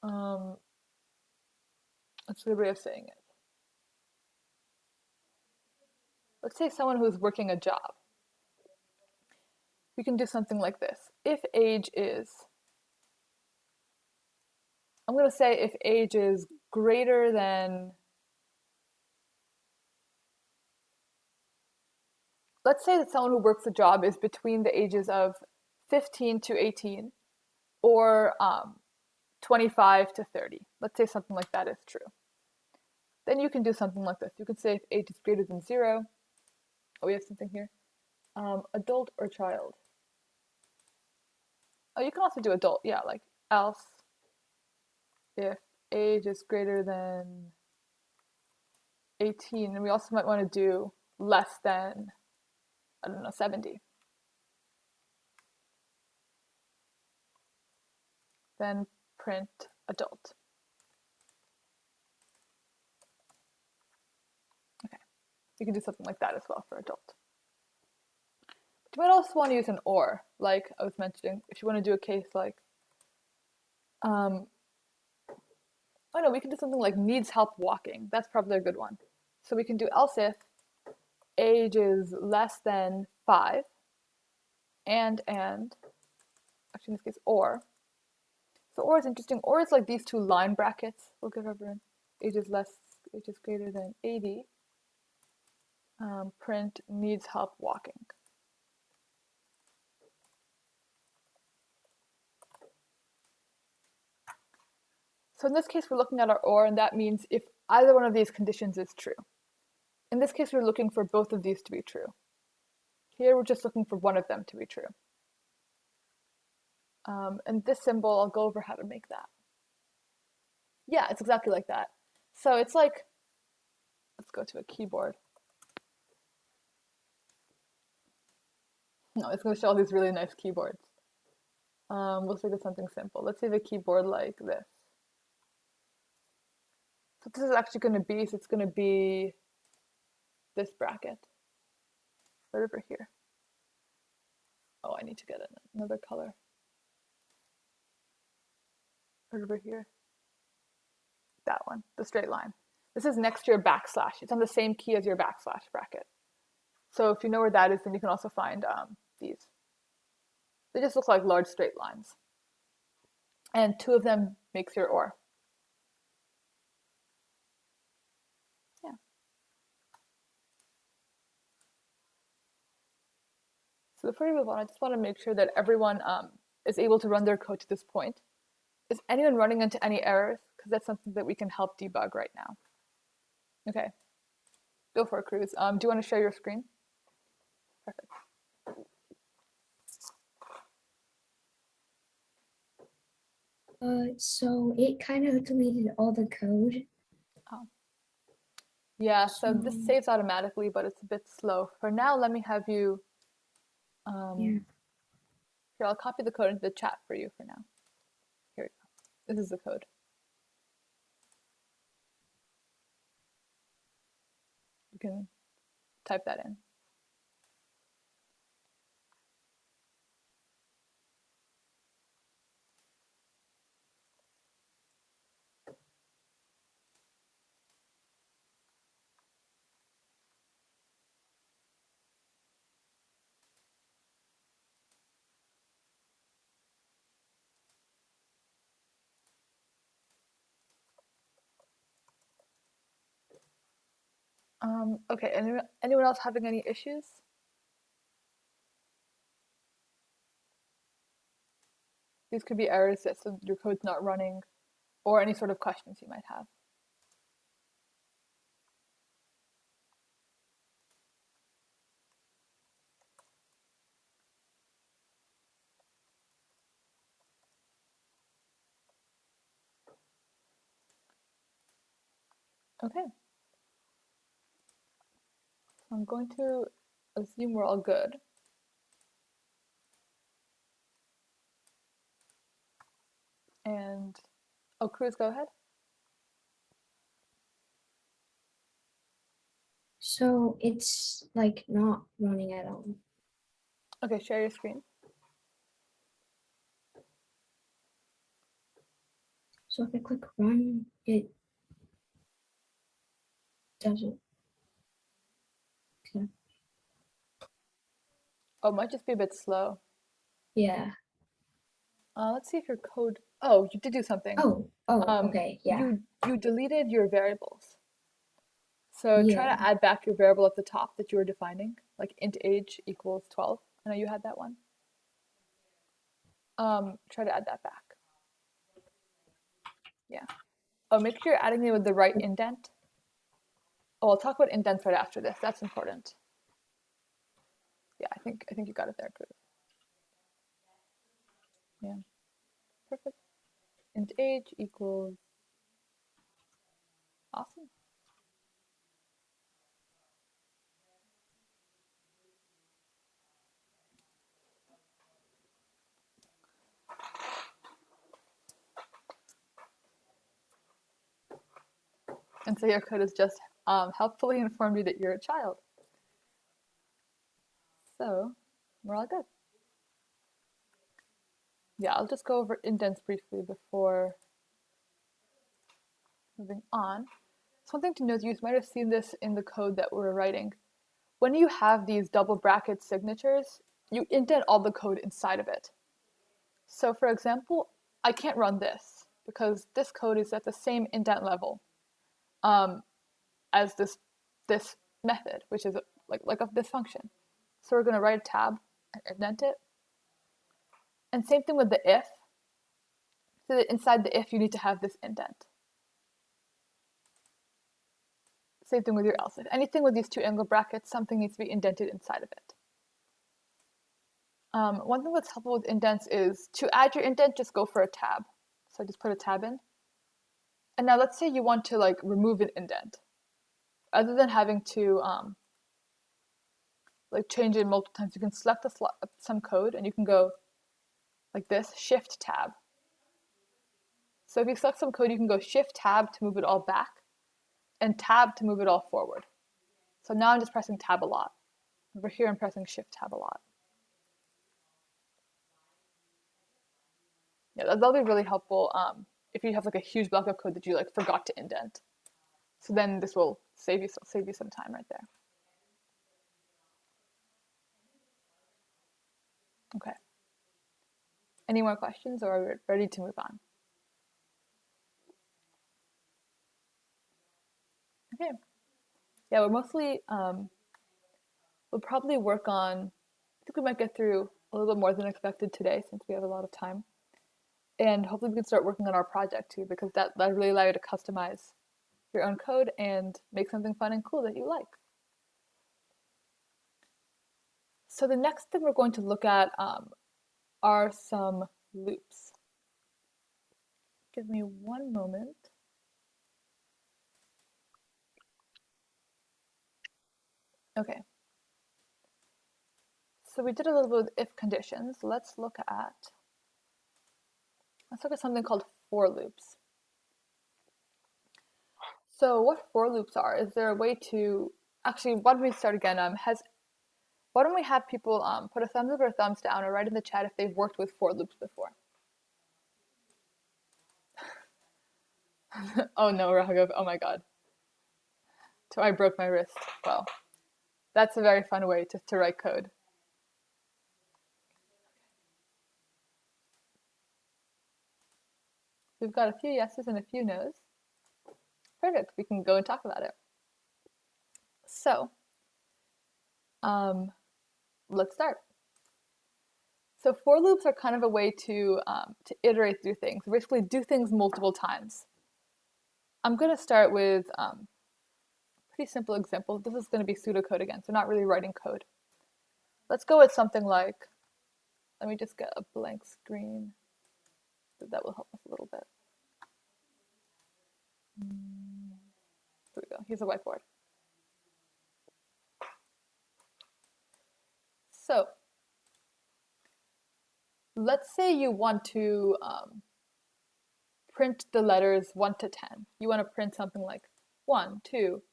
what's the way of saying it? Let's say someone who's working a job. We can do something like this. If age is, I'm going to say if age is greater than, let's say that someone who works a job is between the ages of 15 to 18 or 25 to 30. Let's say something like that is true. Then you can do something like this. You can say if age is greater than 0, oh, we have something here, adult or child. Oh, you can also do adult, yeah, like else if age is greater than 18, and we also might want to do less than, I don't know, 70. Then print adult. Okay, you can do something like that as well for adult. But you might also want to use an or, like I was mentioning, if you want to do a case like, oh no, we can do something like needs help walking. That's probably a good one. So we can do else if age is less than 5 and, actually in this case, or. So or is interesting. Or is like these two line brackets. We'll give everyone age is greater than 80. Print needs help walking. So in this case, we're looking at our or, and that means if either one of these conditions is true. In this case, we're looking for both of these to be true. Here, we're just looking for one of them to be true. And this symbol, I'll go over how to make that. Yeah, it's exactly like that. So it's like, let's go to a keyboard. No, it's going to show all these really nice keyboards. We'll say it's something simple. Let's say the keyboard like this. So this is actually going to be, so it's going to be this bracket right over here. Oh, I need to get another color. Right over here. That one, the straight line. This is next to your backslash. It's on the same key as your backslash bracket. So if you know where that is, then you can also find these. They just look like large straight lines. And two of them makes your or. Yeah. So before we move on, I just want to make sure that everyone is able to run their code to this point. Is anyone running into any errors? Because that's something that we can help debug right now. Okay. Go for it, Cruz. Do you want to share your screen? Perfect. So it kind of deleted all the code. Oh. Yeah, so this saves automatically, but it's a bit slow. For now, let me have you, Yeah. here, I'll copy the code into the chat for you for now. Here we go. This is the code. You can type that in. Okay, anyone else having any issues? These could be errors that so your code's not running, or any sort of questions you might have. Okay. So I'm going to assume we're all good. And, oh, Cruz, go ahead. So it's like not running at all. Okay, share your screen. So if I click run, it doesn't. Okay. Oh, it might just be a bit slow. Yeah. Let's see if your code, oh, you did do something. Oh, okay, yeah. You deleted your variables. So try Yeah. to add back your variable at the top that you were defining, like int age equals 12. I know you had that one. Try to add that back. Yeah. Oh, make sure you're adding it with the right indent. Oh, I'll talk about indents right after this. That's important. Yeah, I think you got it there, Cruz. Yeah. Perfect. Int age equals, awesome. And so your code has just helpfully informed you that you're a child. So we're all good. Yeah, I'll just go over indents briefly before moving on. So one thing to note, you might have seen this in the code that we're writing. When you have these double bracket signatures, you indent all the code inside of it. So for example, I can't run this because this code is at the same indent level as this method, which is like of this function. So we're going to write a tab and indent it. And same thing with the if. So that inside the if, you need to have this indent. Same thing with your else. If anything with these two angle brackets, something needs to be indented inside of it. One thing that's helpful with indents is to add your indent, just go for a tab. So just put a tab in. And now let's say you want to like remove an indent. Other than having to like change it multiple times, you can select some code and you can go like this, shift tab. So if you select some code, you can go shift tab to move it all back and tab to move it all forward. So now I'm just pressing tab a lot. Over here, I'm pressing shift tab a lot. Yeah, that'll be really helpful if you have like a huge block of code that you like forgot to indent. So then this will save you some time right there. Okay. Any more questions, or are we ready to move on? Okay. Yeah, we're mostly, we'll probably work on, I think we might get through a little bit more than expected today since we have a lot of time. And hopefully we can start working on our project too, because that really allows you to customize your own code and make something fun and cool that you like. So the next thing we're going to look at are some loops. Give me one moment. Okay. So we did a little bit with if conditions. Let's look at something called for loops. So what for loops are, is there a way to, actually, why don't we start again? Why don't we have people put a thumbs up or a thumbs down or write in the chat if they've worked with for loops before? Oh no, Raghav, oh my God. So I broke my wrist. Well, that's a very fun way to write code. We've got a few yeses and a few nos. Perfect, we can go and talk about it. So, let's start. So for loops are kind of a way to iterate through things, basically do things multiple times. I'm going to start with a pretty simple example. This is going to be pseudocode again, so not really writing code. Let's go with something like, let me just get a blank screen. That will help us a little bit. Here we go, here's a whiteboard. So let's say you want to print the letters 1 to 10. You want to print something like 1, 2,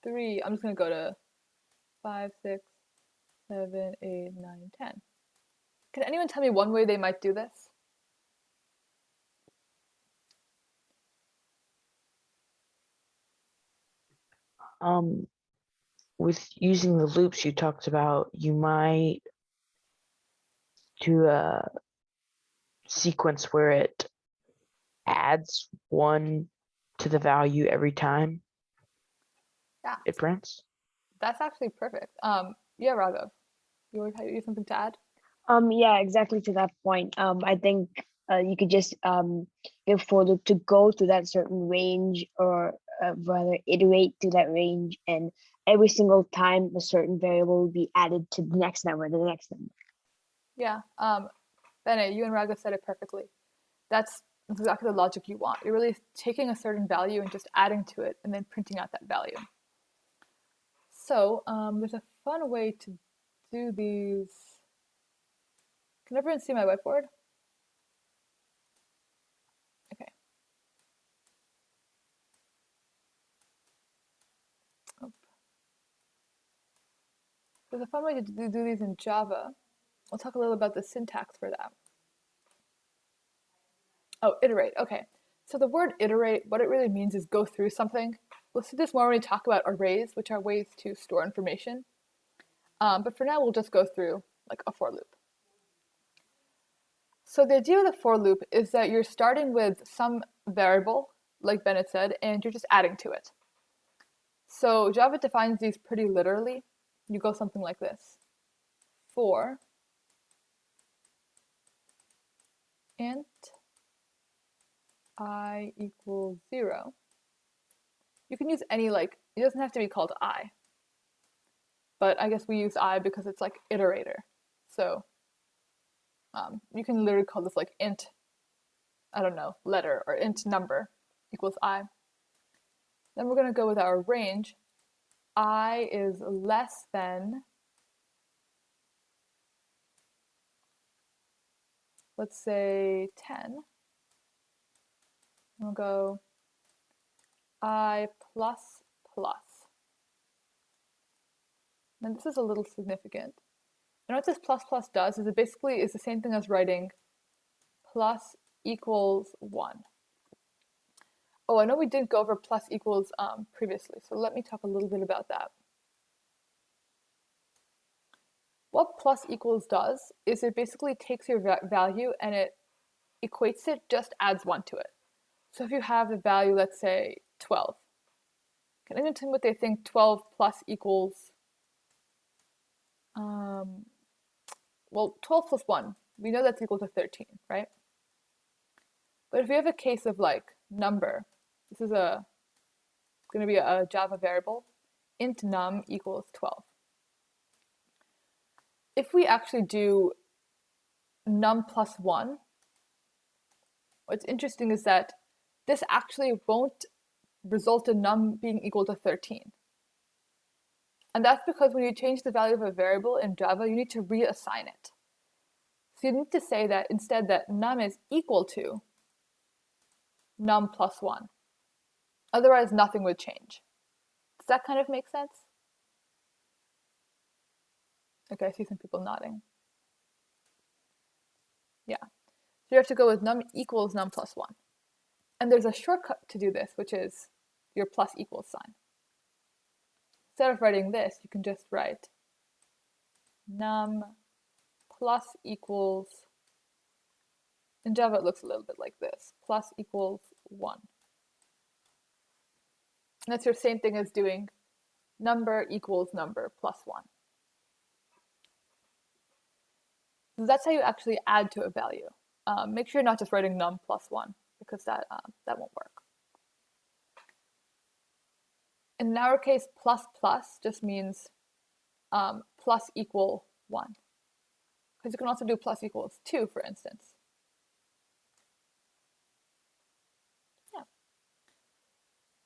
3. I'm just going to go to 5, 6, 7, 8, 9, 10. Can anyone tell me one way they might do this? With using the loops you talked about, you might do a sequence where it adds 1 to the value every time it prints. That's actually perfect. Yeah, Raghav, you have something to add? Yeah, exactly to that point. I think you could just give for loop to go to that certain range, or rather iterate to that range, and every single time a certain variable will be added to the next number, the next number. Yeah, Bene, you and Raghav said it perfectly. That's exactly the logic you want. You're really taking a certain value and just adding to it and then printing out that value. So there's a fun way to do these. Can everyone see my whiteboard? Okay. Oh. There's a fun way to do these in Java. We'll talk a little about the syntax for that. Oh, iterate, okay. So the word iterate, what it really means is go through something. We'll see this more when we talk about arrays, which are ways to store information. But for now, we'll just go through like a for loop. So the idea of the for loop is that you're starting with some variable, like Bennett said, and you're just adding to it. So Java defines these pretty literally. You go something like this. For int I equals 0. You can use any, like, it doesn't have to be called I. But I guess we use I because it's like iterator. So you can literally call this like int, I don't know, letter, or int number equals I. Then we're going to go with our range. I is less than, let's say 10. We'll go I plus plus. And this is a little significant. And what this plus plus does is it basically is the same thing as writing plus equals 1. Oh, I know we didn't go over plus equals previously, so let me talk a little bit about that. What plus equals does is it basically takes your value and it equates it, just adds 1 to it. So if you have the value, let's say 12, can anyone tell me what they think 12 plus equals? Well, 12 plus 1, we know that's equal to 13, right? But if we have a case of like number, this is going to be a Java variable, int num equals 12. If we actually do num plus 1, what's interesting is that this actually won't result in num being equal to 13. And that's because when you change the value of a variable in Java, you need to reassign it. So you need to say that instead that num is equal to num plus 1. Otherwise, nothing would change. Does that kind of make sense? Okay, I see some people nodding. Yeah. So you have to go with num equals num plus 1. And there's a shortcut to do this, which is your plus equals sign. Instead of writing this, you can just write num plus equals, in Java it looks a little bit like this, plus equals 1. And that's your same thing as doing number equals number plus 1. So that's how you actually add to a value. Make sure you're not just writing num plus 1, because that won't work. In our case, plus plus just means plus equal 1. Because you can also do plus equals 2, for instance. Yeah.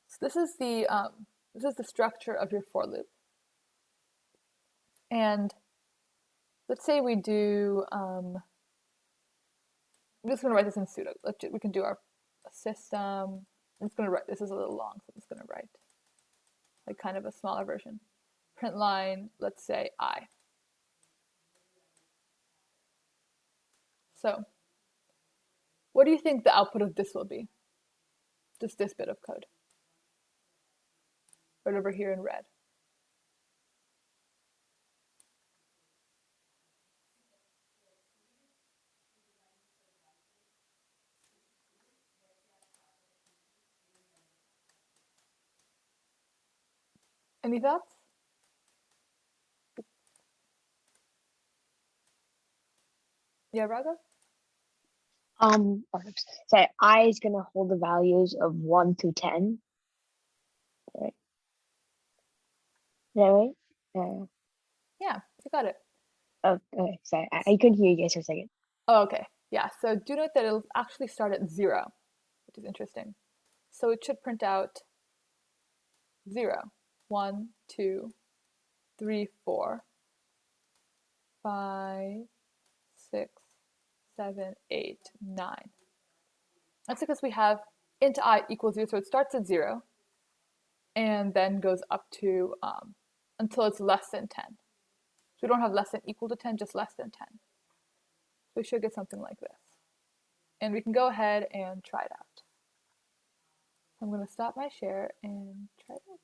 So this is the structure of your for loop. And let's say we do, I'm just going to write this in pseudo. We can do our system. I'm just going to write, this is a little long, so I'm just going to write like kind of a smaller version. Print line, let's say I. So what do you think the output of this will be? Just this bit of code. Right over here in red. Any thoughts? Yeah, Raga? Oops. So I is gonna hold the values of 1 to 10. Right? Is that right? Yeah, you got it. Oh, okay. Sorry, I couldn't hear you guys for a second. Oh, okay. Yeah, so do note that it'll actually start at 0, which is interesting. So it should print out 0, 1, 2, 3, 4, 5, 6, 7, 8, 9. That's because we have int I equals 0, so it starts at 0 and then goes up to until it's less than 10. So we don't have less than equal to 10, just less than 10. So we should get something like this. And we can go ahead and try it out. So I'm going to stop my share and try it out.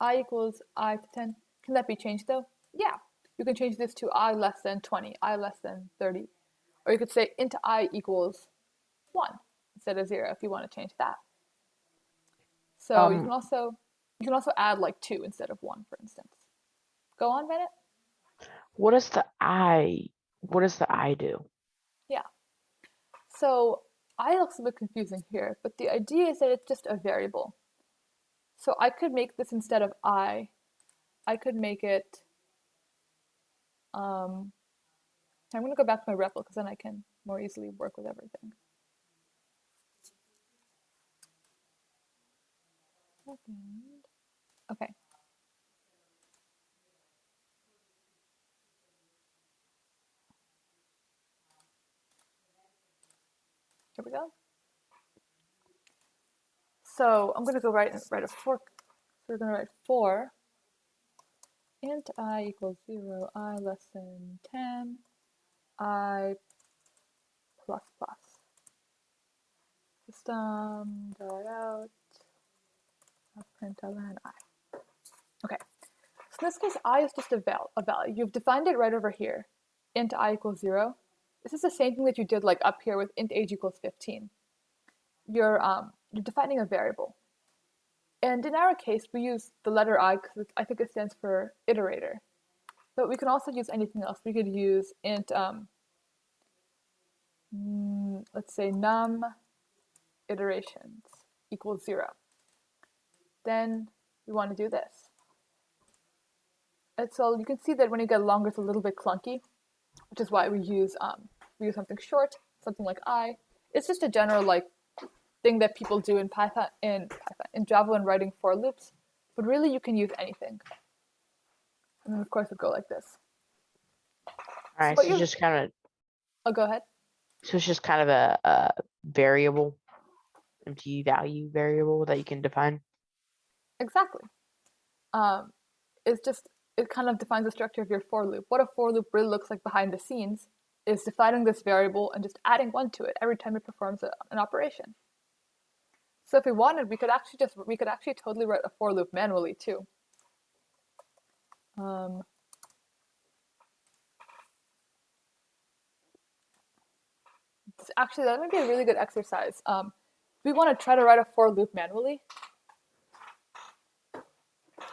I equals I to 10. Can that be changed though? Yeah, you can change this to I less than 20, I less than 30. Or you could say int I equals 1 instead of 0 if you want to change that. So you can also add like 2 instead of 1, for instance. Go on, Bennett. What does the I do? Yeah. So I looks a bit confusing here, but the idea is that it's just a variable. So I could make this instead of I could make it, I'm going to go back to my REPL because then I can more easily work with everything. Okay. Here we go. So I'm going to go write a for. So we're going to write for int I equals 0, I less than 10, I plus plus. System dot out println I. Okay. So in this case, I is just a value. You've defined it right over here. Int I equals 0. This is the same thing that you did like up here with int age equals 15. You're defining a variable. And in our case, we use the letter I because I think it stands for iterator. But we can also use anything else. We could use int, let's say num iterations equals 0. Then we want to do this. And so you can see that when you get longer, it's a little bit clunky, which is why we use something short, something like I. It's just a general like thing that people do in Python, in Java when writing for loops. But really, you can use anything. And then of course, it go like this. All right, But so it's just kind of, oh, go ahead. so it's just kind of a variable, empty value variable that you can define. Exactly. It's just, it kind of defines the structure of your for loop. What a for loop really looks like behind the scenes is defining this variable and just adding 1 to it every time it performs an operation. So if we wanted, we could actually totally write a for loop manually too. Actually, that might be a really good exercise. If we want to try to write a for loop manually,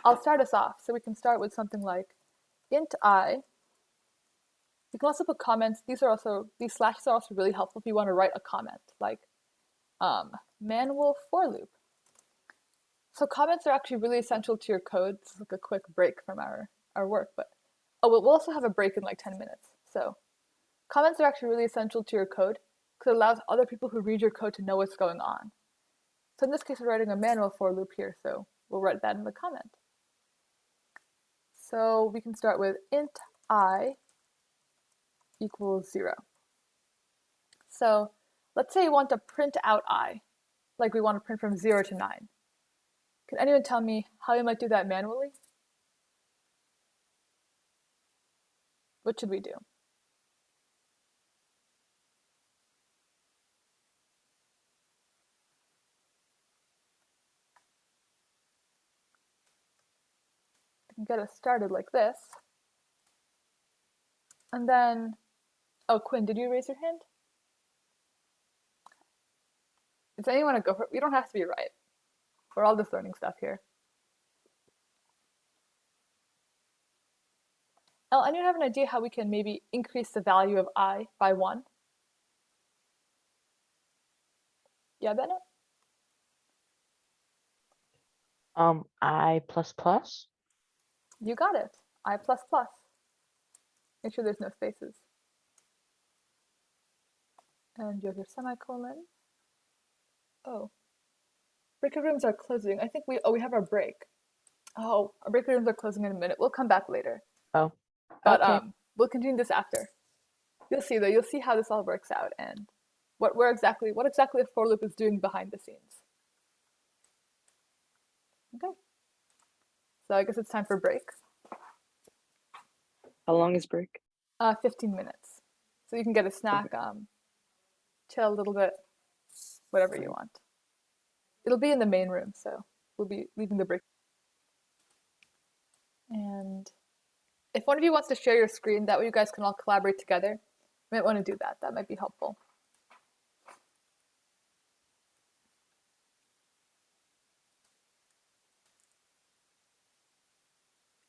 I'll start us off. So we can start with something like int I. You can also put comments. These slashes are also really helpful if you want to write a comment, like manual for loop. So comments are actually really essential to your code. This is like a quick break from our work, but we'll also have a break in like 10 minutes. So comments are actually really essential to your code because it allows other people who read your code to know what's going on. So in this case, we're writing a manual for loop here, so we'll write that in the comment. So we can start with int I equals 0. So let's say you want to print out I, like we want to print from 0 to 9. Can anyone tell me how you might do that manually? What should we do? We can get us started like this. And then, oh, Quinn, did you raise your hand? Does anyone want to go for it? You don't have to be right. We're all just learning stuff here. Elle, anyone have an idea how we can maybe increase the value of I by 1? Yeah, Bennett? I plus plus. You got it. I plus plus. Make sure there's no spaces. And you have your semicolon. Oh. Breakout rooms are closing. I think we have our break. Oh, our breakout rooms are closing in a minute. We'll come back later. Oh, But okay. we'll continue this after. You'll see though, you'll see how this all works out and what exactly a for loop is doing behind the scenes. Okay. So I guess it's time for break. How long is break? 15 minutes. So you can get a snack, chill a little bit, whatever you want. It'll be in the main room, so we'll be leaving the break. And If one of you wants to share your screen, that way you guys can all collaborate together. You might want to do that. That might be helpful.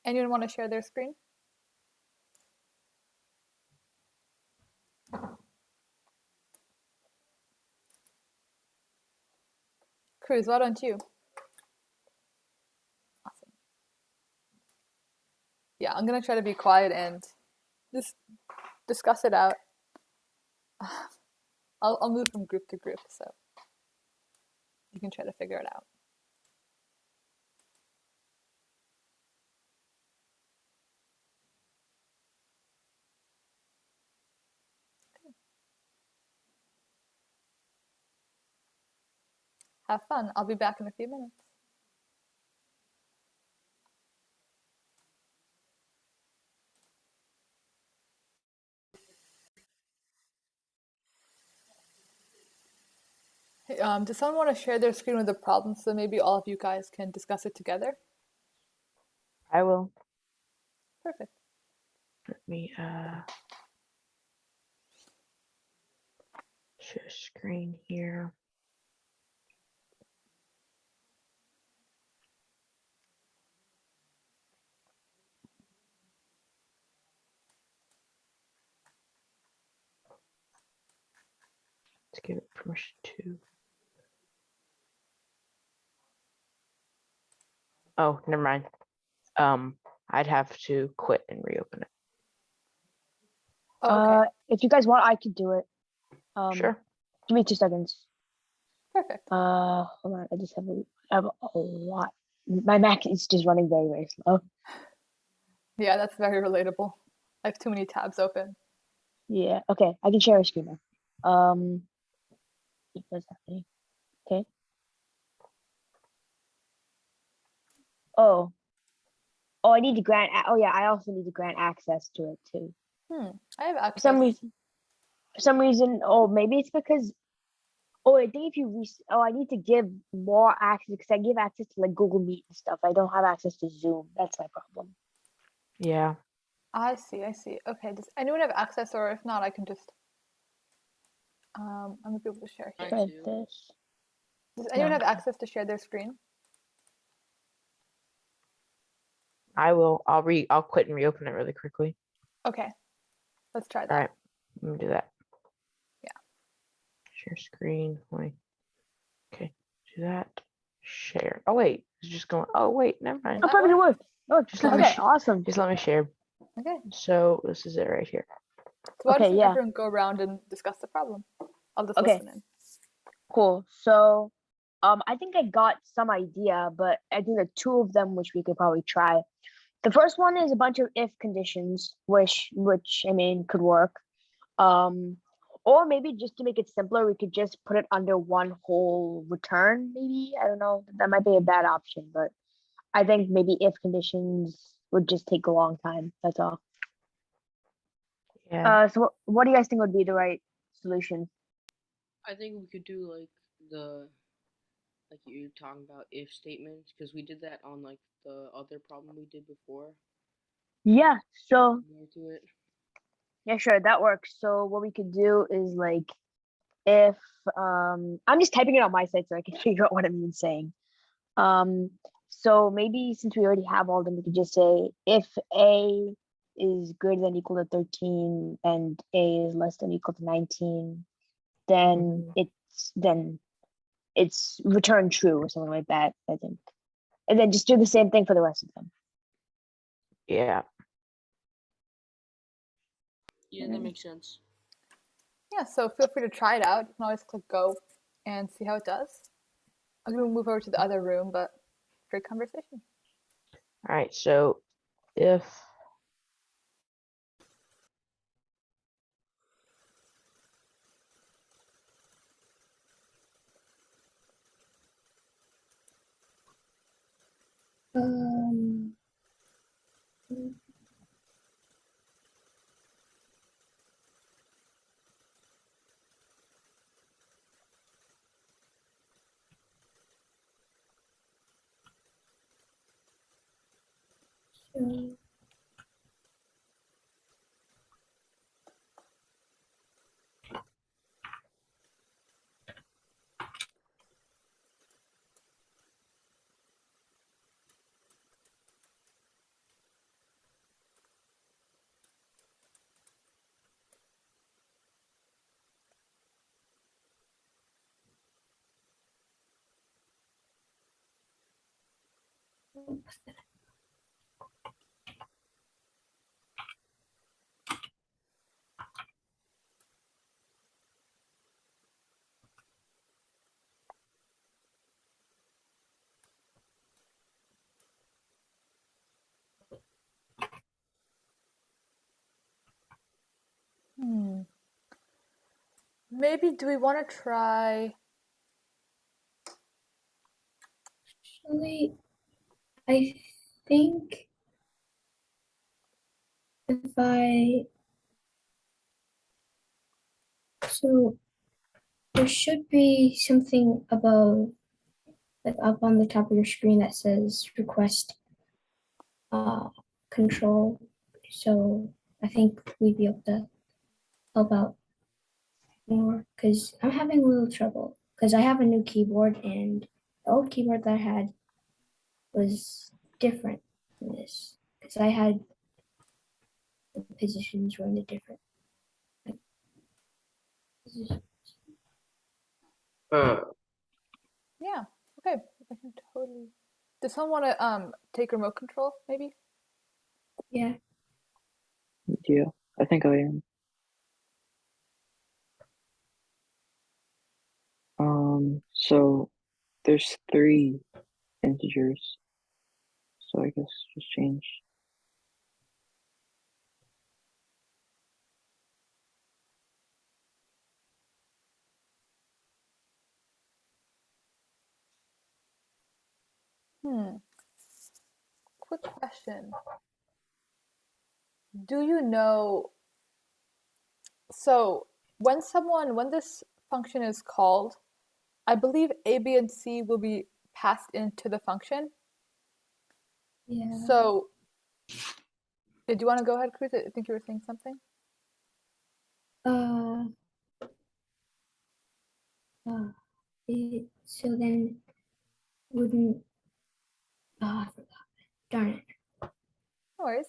Anyone want to share their screen? Cruz, why don't you? Awesome. Yeah, I'm gonna try to be quiet and just discuss it out. I'll move from group to group, so you can try to figure it out. Have fun. I'll be back in a few minutes. Hey, does someone want to share their screen with the problem so maybe all of you guys can discuss it together? I will. Perfect. Let me share screen here. Let's give it permission to. Oh, never mind. I'd have to quit and reopen it. Oh, okay. If you guys want, I could do it. Sure. Give me 2 seconds. Perfect. Hold on. I have a lot. My Mac is just running very, very slow. Yeah, that's very relatable. I have too many tabs open. Yeah. Okay. I can share a screen now. What's happening? Okay. Oh. Oh, I need to grant. Oh, yeah. I also need to grant access to it too. I have For access. some reason. Oh, maybe it's because. Oh, I think if you I need to give more access because I give access to like Google Meet and stuff. I don't have access to Zoom. That's my problem. Yeah. I see. Okay, does anyone have access, or if not, I can just I'm gonna be able to share here. Try too. this. Does anyone No. have access to share their screen? I will. I'll quit and reopen it really quickly. Okay, let's try that. All right. Let me do that. Yeah. Share screen. Wait. Okay. Do that. Share. Oh wait. It's just going. Oh wait. Never mind. Oh, perfect. It worked. Oh, Just let me okay. sh- Awesome. Just let me share. Okay, So this is it right here. so why Okay, doesn't yeah. everyone go around and discuss the problem? I'll just Okay. listen in. Cool. So, I think I got some idea, but I think there are 2 of them which we could probably try. The first one is a bunch of if conditions, which I mean could work. Or maybe just to make it simpler, we could just put it under one whole return. Maybe I don't know. That might be a bad option, but I think maybe if conditions would just take a long time. That's all. Yeah. So what do you guys think would be the right solution? I think we could do like you're talking about if statements because we did that on like the other problem we did before. Yeah. So More to it. yeah, sure, that works. So what we could do is like if I'm just typing it on my side so I can figure out what I'm even saying. So maybe since we already have all of them, we could just say if A is greater than or equal to 13 and A is less than or equal to 19, then it's return true or something like that, I think. And then just do the same thing for the rest of them. Yeah. Yeah, that makes sense. Yeah, so feel free to try it out. You can always click go and see how it does. I'm gonna move over to the other room, but great conversation. All right. So if Um, so Hmm. Maybe do we want to try? Actually, I think if I so there should be something above, like up on the top of your screen that says request control. So I think we'd be able to help out more because I'm having a little trouble because I have a new keyboard and the old keyboard that I had was different than this because I had the positions were in the different positions. Yeah. Okay. I can totally. Does someone want to take remote control? Maybe. Yeah. Yeah, I think I am. So there's 3 integers, so I guess just change. Quick question. Do you know? So when this function is called, I believe A, B, and C will be passed into the function. Yeah. So, do you want to go ahead, Cruz? I think you were saying something. Uh, so then wouldn't I forgot. Darn it. No worries.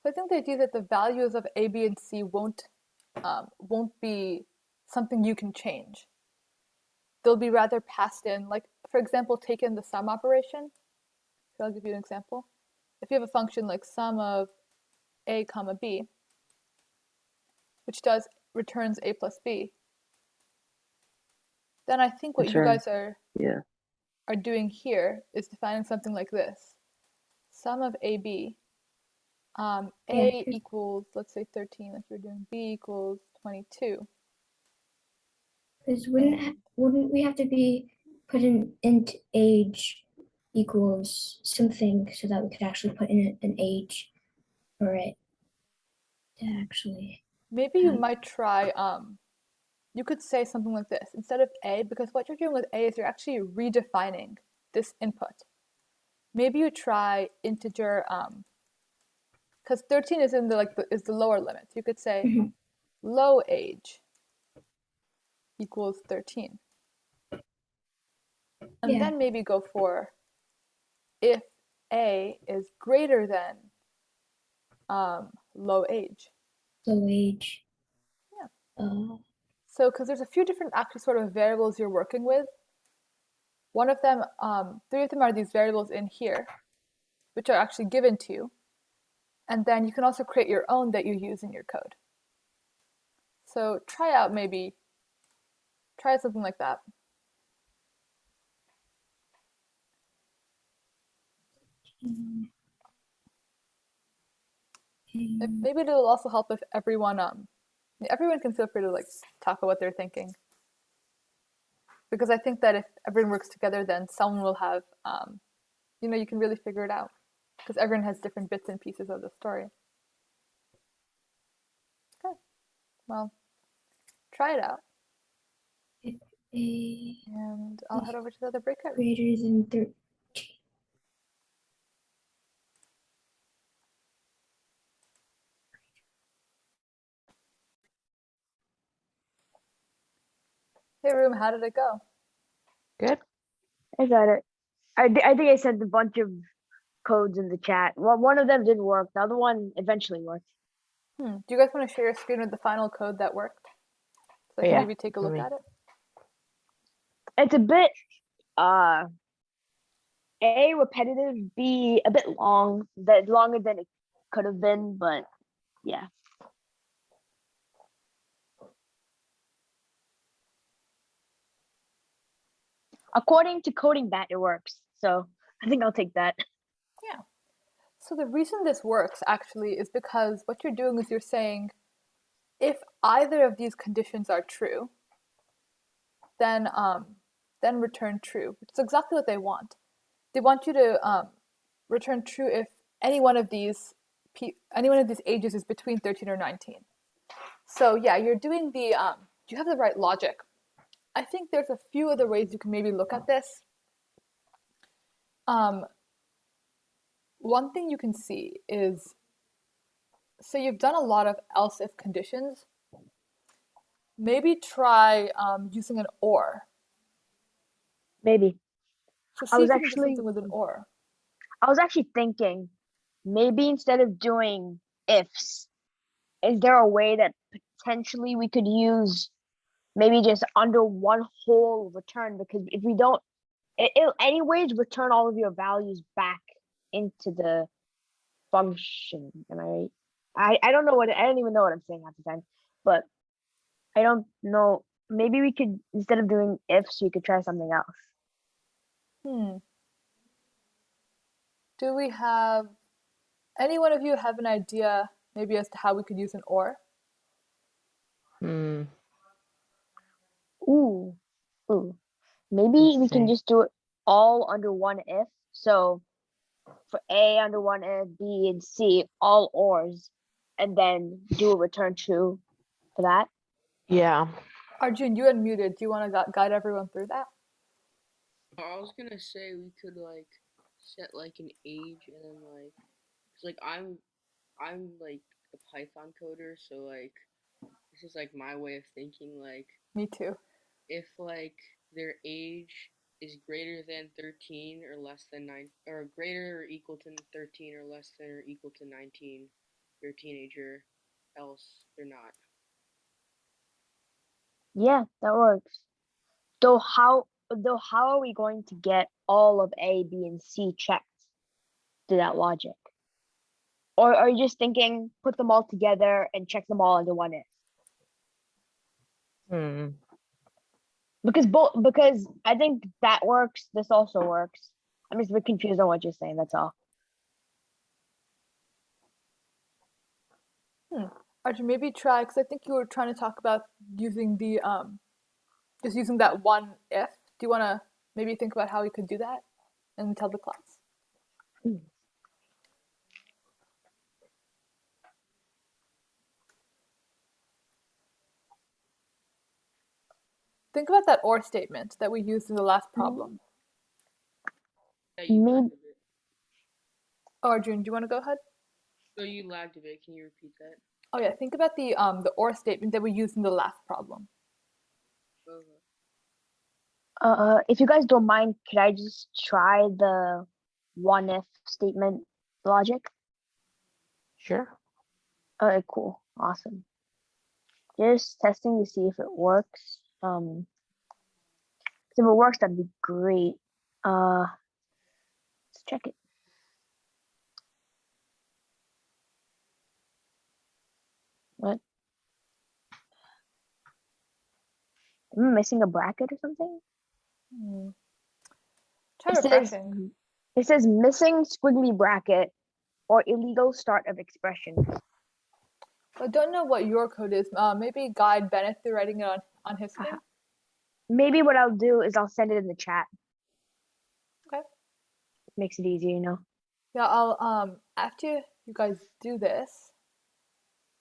So I think the idea that the values of A, B, and C won't be something you can change. They'll be rather passed in. Like, for example, take in the sum operation. So I'll give you an example. If you have a function like sum of A comma B, which returns A plus B, then I think what you Concern. guys are Yeah. doing here is defining something like this. Sum of AB, Yeah, A equals, let's say 13, like you're doing, B equals 22. because And wouldn't we have to be put in int age equals something so that we could actually put in an age for it to actually maybe you have. might try, you could say something like this instead of A, because what you're doing with A is you're actually redefining this input. Maybe you try integer, because 13 is in is the lower limit. You could say Mhm. low age equals 13. And Yeah, then maybe go for if A is greater than low age. low age. Yeah. So because there's a few different actually sort of variables you're working with. One of them, 3 of them are these variables in here, which are actually given to you. And then you can also create your own that you use in your code. So try something like that. Maybe it'll also help if everyone can feel free to talk about what they're thinking. Because I think that if everyone works together, then someone will have, you can really figure it out. Because everyone has different bits and pieces of the story. Okay, well, try it out. if A And I'll head over to the other breakout room. greater than 13. Hey, room, how did it go? Good. I got it. I think I sent a bunch of codes in the chat. Well, one of them didn't work. The other one eventually worked. Do you guys want to share your screen with the final code that worked? So I can Yeah, maybe take a look me. at it. It's a bit A, repetitive, B, a bit long, that longer than it could have been, but yeah. According to coding that, it works. So I think I'll take that. Yeah. So the reason this works actually is because what you're doing is you're saying if either of these conditions are true, then return true, which is exactly what they want. They want you to return true if any one of these ages is between 13 or 19. So yeah, you're doing the you have the right logic. I think there's a few other ways you can maybe look at this. One thing you can see is, so you've done a lot of else if conditions. Maybe try using an or. Maybe. So I see was if you can do actually something with an or. I was actually thinking maybe instead of doing ifs, is there a way that potentially we could use maybe just under one whole return? Because if we don't, it'll anyways return all of your values back into the function. Am I right? I don't know I don't even know what I'm saying half the time, but I don't know. Maybe we could, instead of doing ifs, we could try something else. Hmm. Do we have, any one of you have an idea maybe as to how we could use an or? Hmm. Ooh, ooh. Maybe Let's we can see. just do it all under one if. So for A under one if, B and C, all ors, and then do a return true for that. Yeah. Arjun, you unmuted. Do you want to guide everyone through that? I was gonna say we could like set like an age and then like, cause like I'm like a Python coder, so like this is like my way of thinking. Like Me too. if like their age is greater than 13 or less than 9, or greater or equal to 13 or less than or equal to 19, you're a teenager, else they're not. Yeah, that works. Though how are we going to get all of A, B, and C checked to that logic? Or are you just thinking put them all together and check them all into one if? Hmm. Because I think that works, this also works. I'm just a bit confused on what you're saying, that's all. Arjun, maybe try, because I think you were trying to talk about using the just using that one if. Do you want to maybe think about how we could do that and tell the class? Hmm. Think about that or statement that we used in the last problem. Yeah, you Maybe lagged a bit. Oh, Arjun, do you want to go ahead? So you lagged a bit. Can you repeat that? Oh yeah, think about the or statement that we used in the last problem. Okay. if you guys don't mind, could I just try the one if statement logic? Sure. Okay, cool. Awesome. Just testing to see if it works. If it works, that'd be great. Let's check it. What? Am I missing a bracket or something? Hmm. Try It says refreshing. it says missing squiggly bracket or illegal start of expression. I don't know what your code is. Maybe guide Bennett through writing it on his screen. Maybe what I'll do is I'll send it in the chat. Okay. Makes it easier, you know. Yeah, I'll after you guys do this,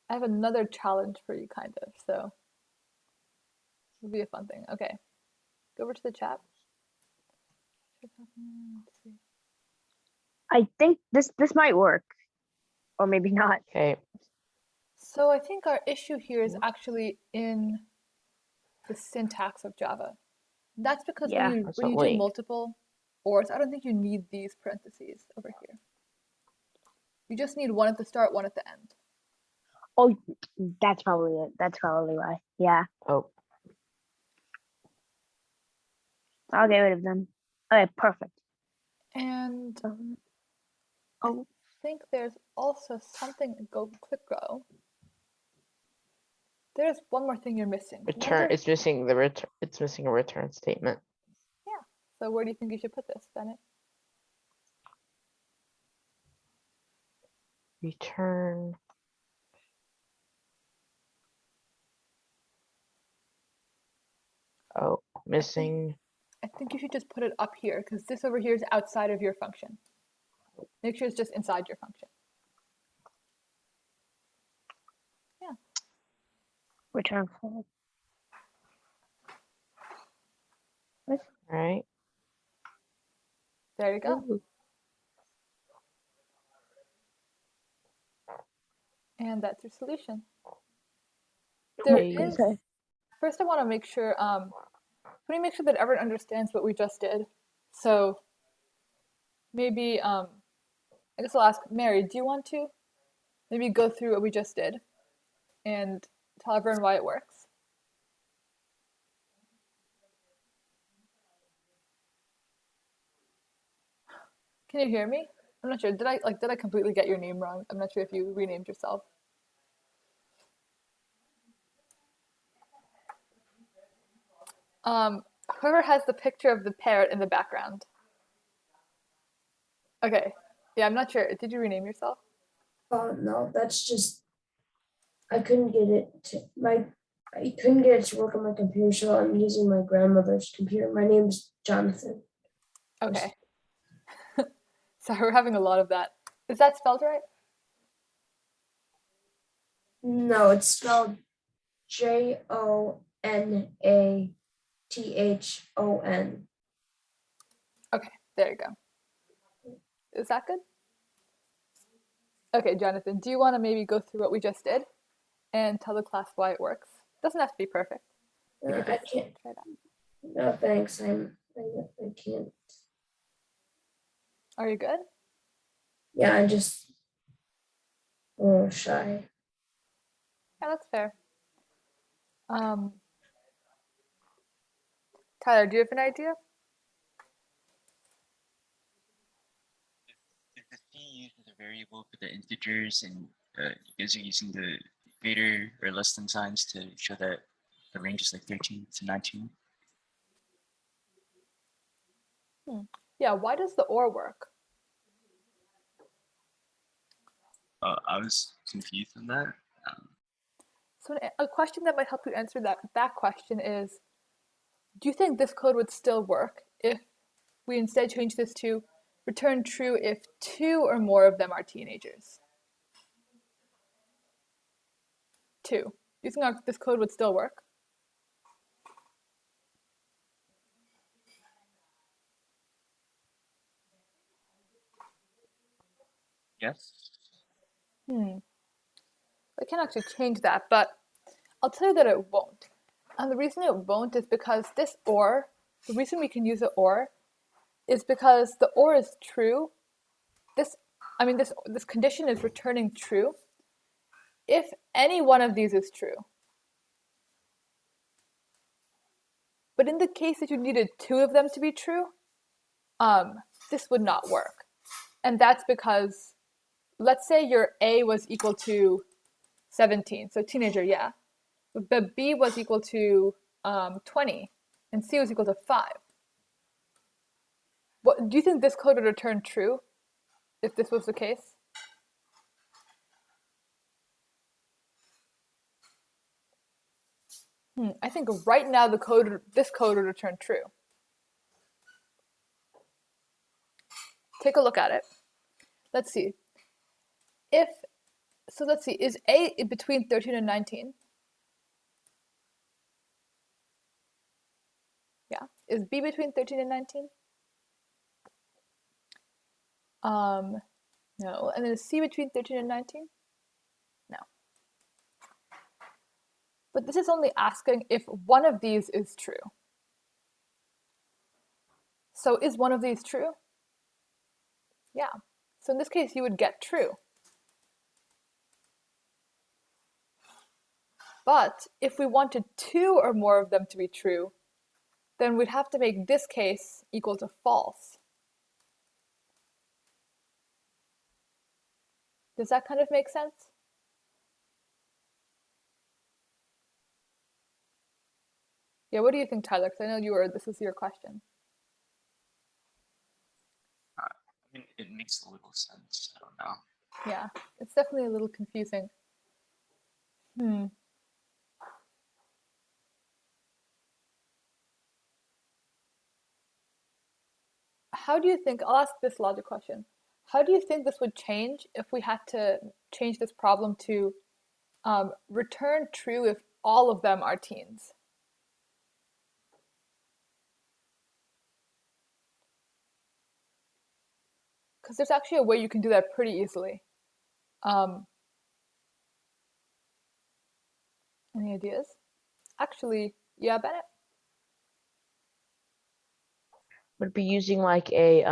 I have another challenge for you, kind of. So it'll be a fun thing. Okay, go over to the chat. Let's see. I think this might work, or maybe not. Okay. So I think our issue here is actually in the syntax of Java. That's because Yeah. when you do Possibly. multiple ors, I don't think you need these parentheses over here. You just need one at the start, one at the end. Oh, that's probably it. That's probably why. Yeah, Oh. I'll get rid of them. Okay, perfect. And I Oh, think there's also something, go. There's one more thing you're missing. Return. Remember? It's missing the return. It's missing a return statement. Yeah. So where do you think you should put this, Bennett? Return. Oh, missing. I think you should just put it up here because this over here is outside of your function. Make sure it's just inside your function. Yeah. return false. All right. There you go. Ooh. And that's your solution. What There Hey. can I is, say? first I want to make sure, let me make sure that everyone understands what we just did. So maybe, I guess I'll ask Mary, do you want to maybe go through what we just did and tell everyone why it works? Can you hear me? I'm not sure. Did I completely get your name wrong? I'm not sure if you renamed yourself. Whoever has the picture of the parrot in the background. Okay. Yeah, I'm not sure. Did you rename yourself? Oh no, that's just I couldn't get it to work on my computer, so I'm using my grandmother's computer. My name's Jonathan. Okay. Sorry, we're having a lot of that. Is that spelled right? No, it's spelled Jonathon. Okay, there you go. Is that good? Okay, Jonathan, do you want to maybe go through what we just did and tell the class why it works? Doesn't have to be perfect. You could I just can't. try it out. No, thanks. I can't. Are you good? Yeah, I'm just a little shy. Yeah, that's fair. Um, Tyler, do you have an idea? If the C uses a variable for the integers and you guys are using the greater or less than signs to show that the range is like 13 to 19. Yeah, why does the or work? I was confused on that. So a question that might help you answer that question is, do you think this code would still work if we instead change this to return true if 2 or more of them are teenagers? 2. Do you think this code would still work? Yes. I can actually change that, but I'll tell you that it won't. And the reason it won't is because this or, the reason we can use the or is because the or is true. This condition is returning true if any one of these is true. But in the case that you needed 2 of them to be true, this would not work. And that's because, let's say your A was equal to 17, so teenager, yeah. But B was equal to 20, and C was equal to 5. What do you think this code would return true if this was the case? I think right now this code would return true. Take a look at it. Let's see. Let's see, is A between 13 and 19? Yeah. Is B between 13 and 19? No. And then is C between 13 and 19? No. But this is only asking if one of these is true. So is one of these true? Yeah. So in this case, you would get true. But if we wanted 2 or more of them to be true, then we'd have to make this case equal to false. Does that kind of make sense? Yeah, what do you think, Tyler? Because I know this is your question. I mean, it makes a little sense. I don't know. Yeah, it's definitely a little confusing. How do you think, I'll ask this logic question. How do you think this would change if we had to change this problem to return true if all of them are teens? Because there's actually a way you can do that pretty easily. Any ideas? Actually, yeah, Bennett? Would be using like a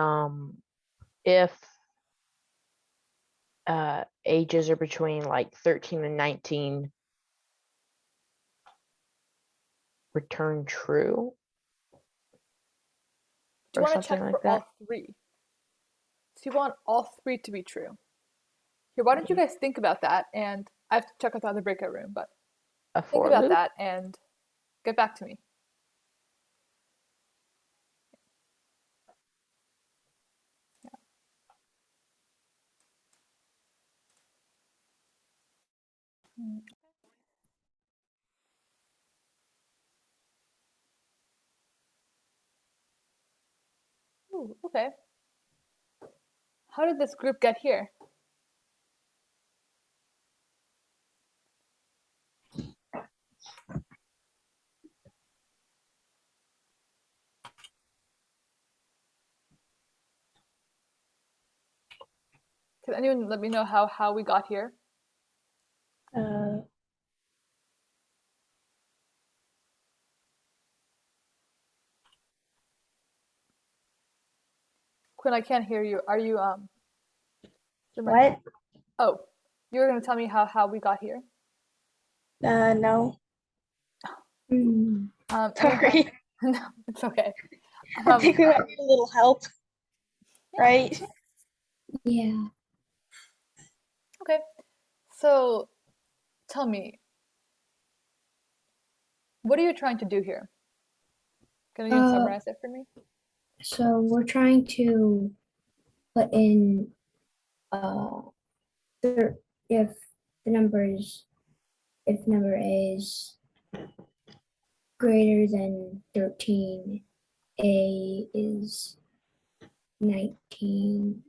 if ages are between like 13 and 19, return true. Do you Or want to something check like for that. all three? So you want all three to be true. Here, why don't you guys think about that? And I have to check out the other breakout room, but A think for about loop. that and get back to me. Ooh, okay. How did this group get here? Can anyone let me know how we got here? Quinn, I can't hear you. Are you What? Oh, you were gonna tell me how we got here? No. Hmm. Anyone have- Sorry. No, it's okay. I think we might need a little help. Right? Yeah. Okay. So tell me, what are you trying to do here? Can you summarize it for me? So we're trying to put in thir if the number is greater than 13, A is 19,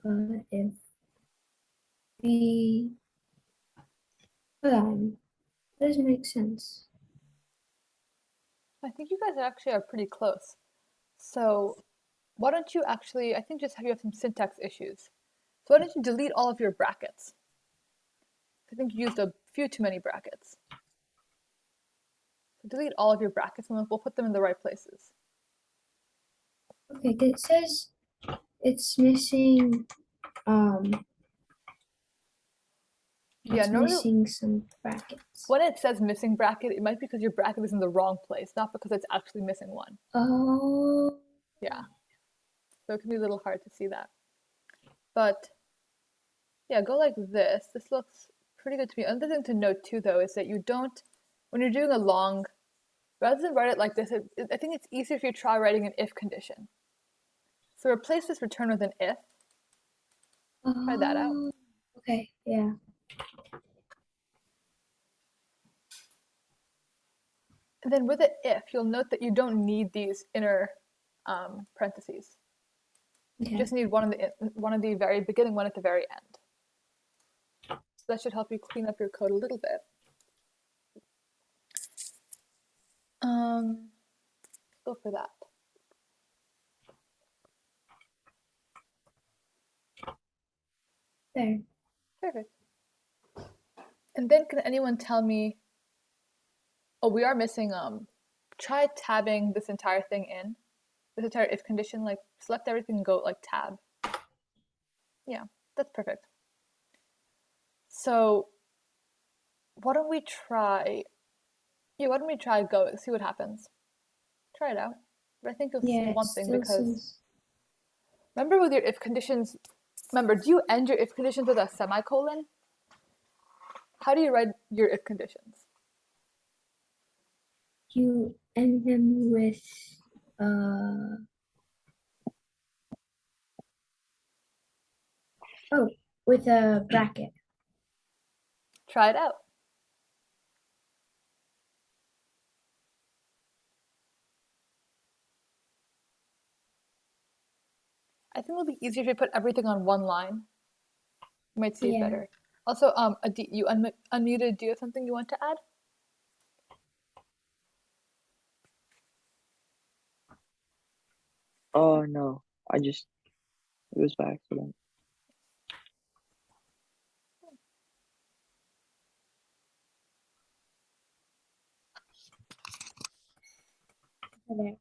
but if B, hold on, that doesn't make sense. I think you guys actually are pretty close. So why don't you actually, I think just you have some syntax issues. So why don't you delete all of your brackets? I think you used a few too many brackets. So delete all of your brackets and we'll put them in the right places. Okay, 'cause it says it's missing, Yeah, it's normally missing some brackets. when it says missing bracket, it might be because your bracket is in the wrong place, not because it's actually missing one. Oh, Yeah. So it can be a little hard to see that. But yeah, go like this. This looks pretty good to me. Another thing to note too, though, is that you don't, when you're doing a long, rather than write it like this, I think it's easier if you try writing an if condition. So replace this return with an if. Try that out. okay, yeah. And then with an if, you'll note that you don't need these inner parentheses. Okay. You just need one of the very beginning, one at the very end. So that should help you clean up your code a little bit. Go for that. There. Perfect. And then can anyone tell me, oh, we are missing, try tabbing this entire thing in, this entire if condition, like select everything and go like tab. Yeah, that's perfect. So why don't we try go, see what happens. Try it out. But I think you'll see Yeah, it one thing still because says, remember with your if conditions, Remember, do you end your if conditions with a semicolon? How do you write your if conditions? You end them with with a bracket. Try it out. I think it'll be easier if you put everything on one line. You might see it Yeah. better. Also, Adi, you unmuted. Do you have something you want to add? Oh no, it was by accident. Okay.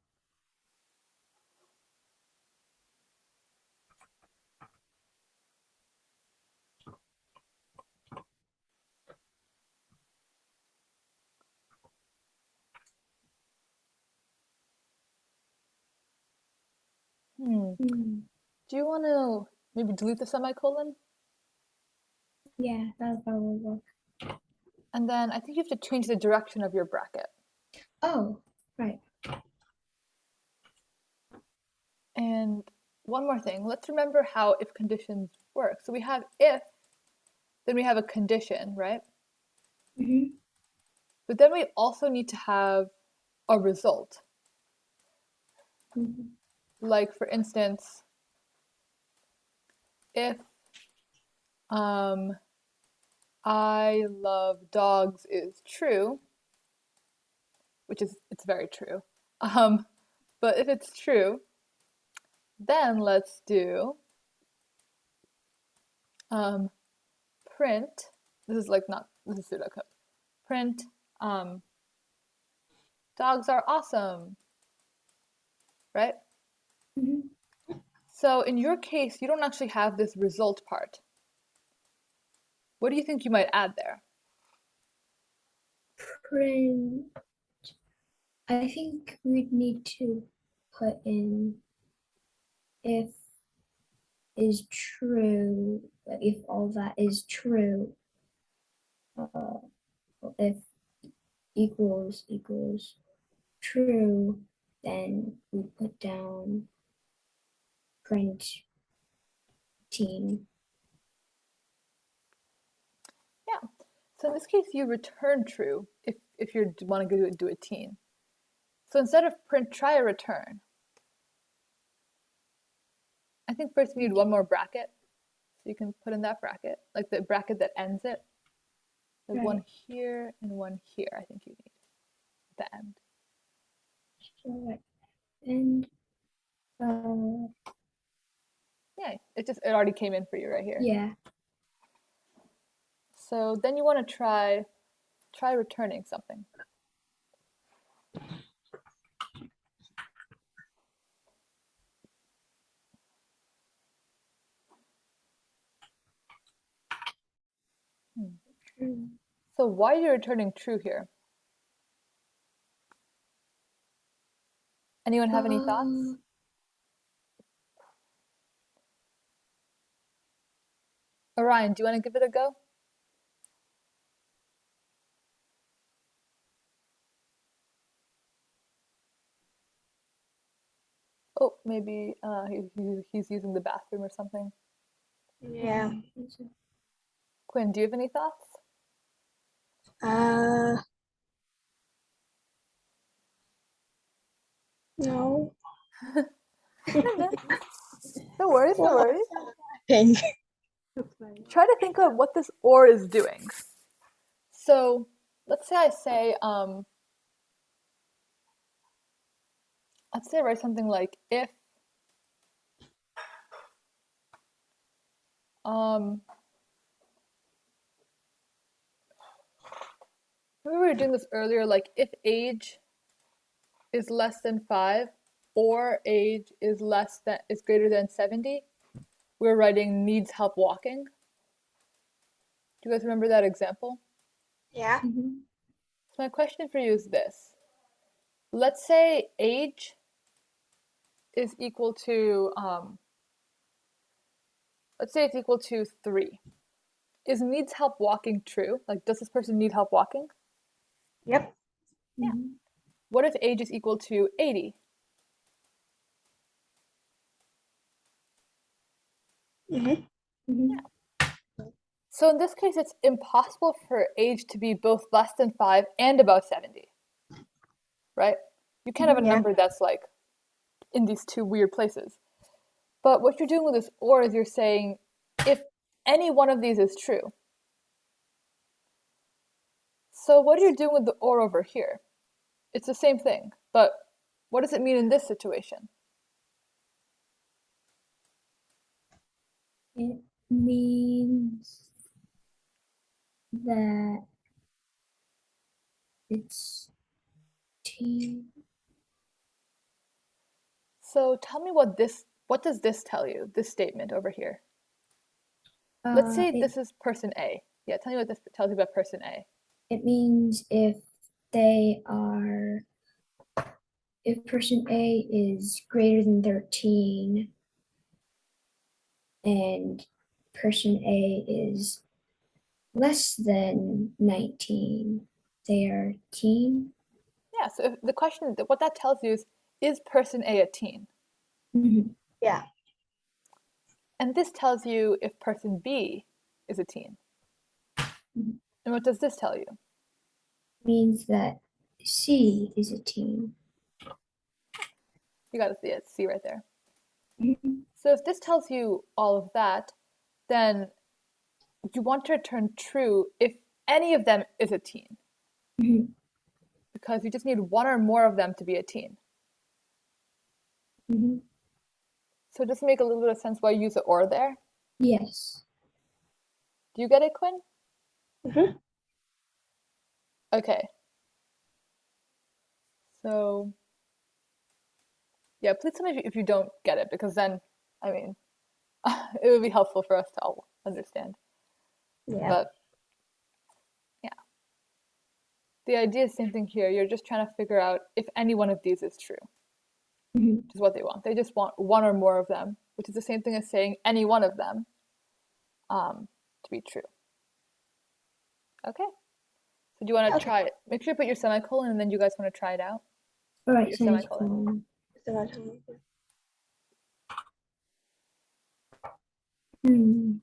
Hmm. Hmm. Do you want to maybe delete the semicolon? Yeah, that'll probably work. And then I think you have to change the direction of your bracket. Oh, right. And one more thing, let's remember how if conditions work. So we have if, then we have a condition, right? Mm-hmm. But then we also need to have a result. Mm-hmm. Like for instance, if I love dogs is true, which is it's very true. But if it's true, then let's do print. This is like not this is pseudocode. Print dogs are awesome, right? Mm-hmm. So in your case, you don't actually have this result part. What do you think you might add there? Print. I think we'd need to put in if is true, if all that is true, if equals true, then we put down print team. Yeah. So in this case, you return true if you want to do a teen. So instead of print, try a return. I think first we need one more bracket. So you can put in that bracket, like the bracket that ends it. There's one here and one here, I think you need at the end. Right. And Yeah, it already came in for you right here. yeah. So then you want to try returning something. True. So why are you returning true here? Anyone have any thoughts? Orion, do you want to give it a go? Oh, maybe he's using the bathroom or something. Yeah. Quinn, do you have any thoughts? No. No worries, no worries. Pink. Try to think of what this or is doing. So let's say I write something like if remember we were doing this earlier, like if age is less than 5 or age is greater than 70, we're writing needs help walking. Do you guys remember that example? Yeah. Mm-hmm. So my question for you is this. Let's say age is equal to let's say it's equal to 3. Is needs help walking true? Like, does this person need help walking? Yep. Yeah. Mhm. What if age is equal to 80? Mm-hmm. Mhm. So in this case, it's impossible for age to be both less than 5 and above 70, right? You can't have a Yeah. number that's like in these two weird places. But what you're doing with this or is you're saying if any one of these is true. So what are you doing with the or over here? It's the same thing, but what does it mean in this situation? It means that it's T. So tell me what does this tell you, this statement over here? Let's say It this is person A. Yeah, tell me what this tells you about person A. it means they are if person A is greater than 13 and person A is less than 19, they are teen. Yeah, so if the question, what that tells you is person A a teen? Mhm. Yeah. And this tells you if person B is a teen. Mhm. And what does this tell you? Means that C is a teen. You got to see it, C right there. Mhm. So if this tells you all of that, then you want to return true if any of them is a teen, Mhm. because you just need one or more of them to be a teen. Mhm. So does it make a little bit of sense why you use the or there? Yes. Do you get it, Quinn? Mm-hmm. Okay. So yeah, please tell me if you don't get it, because then, I mean, it would be helpful for us to all understand. Yeah. But yeah, the idea is the same thing here. You're just trying to figure out if any one of these is true, Mhm. which is what they want. They just want one or more of them, which is the same thing as saying any one of them to be true. Okay. So do you want to Okay. try it? Make sure you put your semicolon, and then you guys want to try it out. All right, Your semicolon. semicolon. Hmm.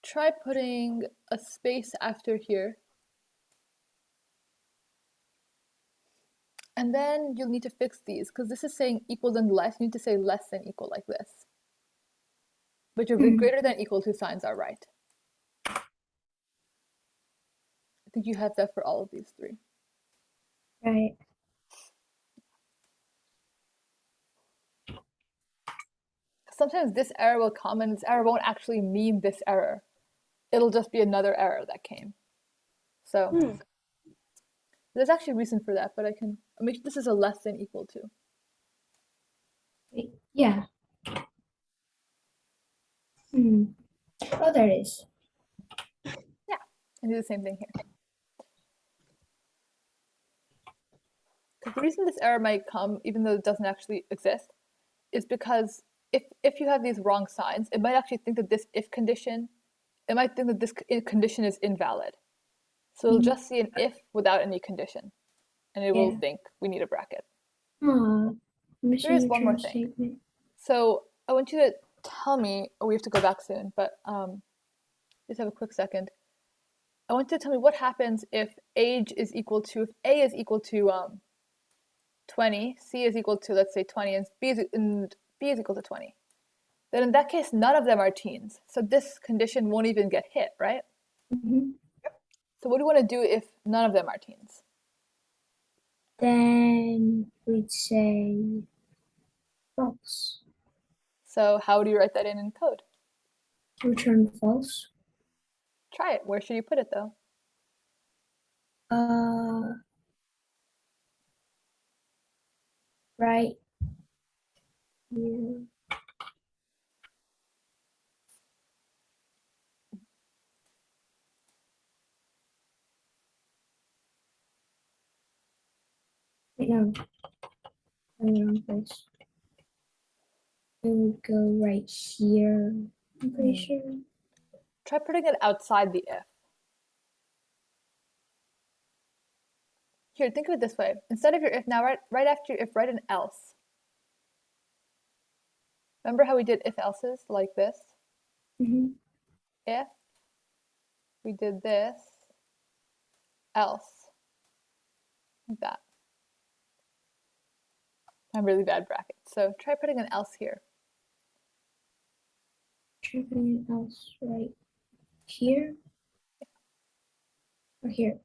Try putting a space after here. And then you'll need to fix these, because this is saying equal than less. You need to say less than equal like this. But your greater than equal to signs are right. I think you have that for all of these three. Right. Sometimes this error will come, and this error won't actually mean this error. It'll just be another error that came. So there's actually a reason for that, but I can make this is a less than equal to. Wait, yeah. Oh, there it is. Yeah, and do the same thing here. Because the reason this error might come, even though it doesn't actually exist, is because if you have these wrong signs, it might actually think that this if condition, it might think that this condition is invalid. So it'll just see an if without any condition, and it will Yeah. think we need a bracket. Oh, There is missing one more return thing. statement. So I want you to tell me, oh, we have to go back soon, but just have a quick second. I want you to tell me what happens if age is equal to, if A is equal to 20, C is equal to, let's say, 20, and B is equal to 20. Then in that case, none of them are teens. So this condition won't even get hit, right? Mhm. So what do you want to do if none of them are teens? Then we'd say false. So how do you write that in code? Return false. Try it. Where should you put it, though? Right here. Wait, no. I'm in the wrong place. would go right here. I'm pretty sure. Try putting it outside the if. Here, think of it this way. Instead of your if now, right after your if, write an else. Remember how we did if else's like this? Mm-hmm. If we did this, else, like that. I'm really bad brackets, so try putting an else here. Try putting an else right here or here.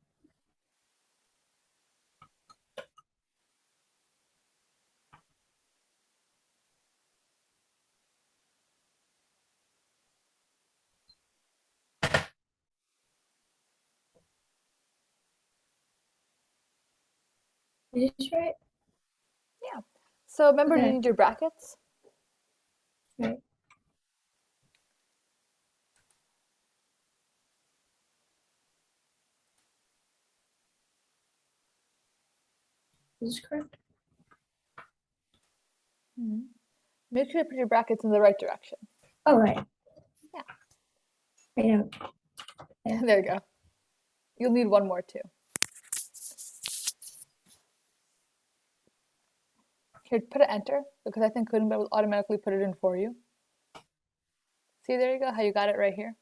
Is this right? Yeah. So remember you Okay. need your brackets. Right. Is this correct? Make sure to put your brackets in the right direction. Oh, right. Yeah. Right now. Yeah. There you go. You'll need one more too. Here, put an enter, because I think Gutenberg will automatically put it in for you. See, there you go, how you got it right here.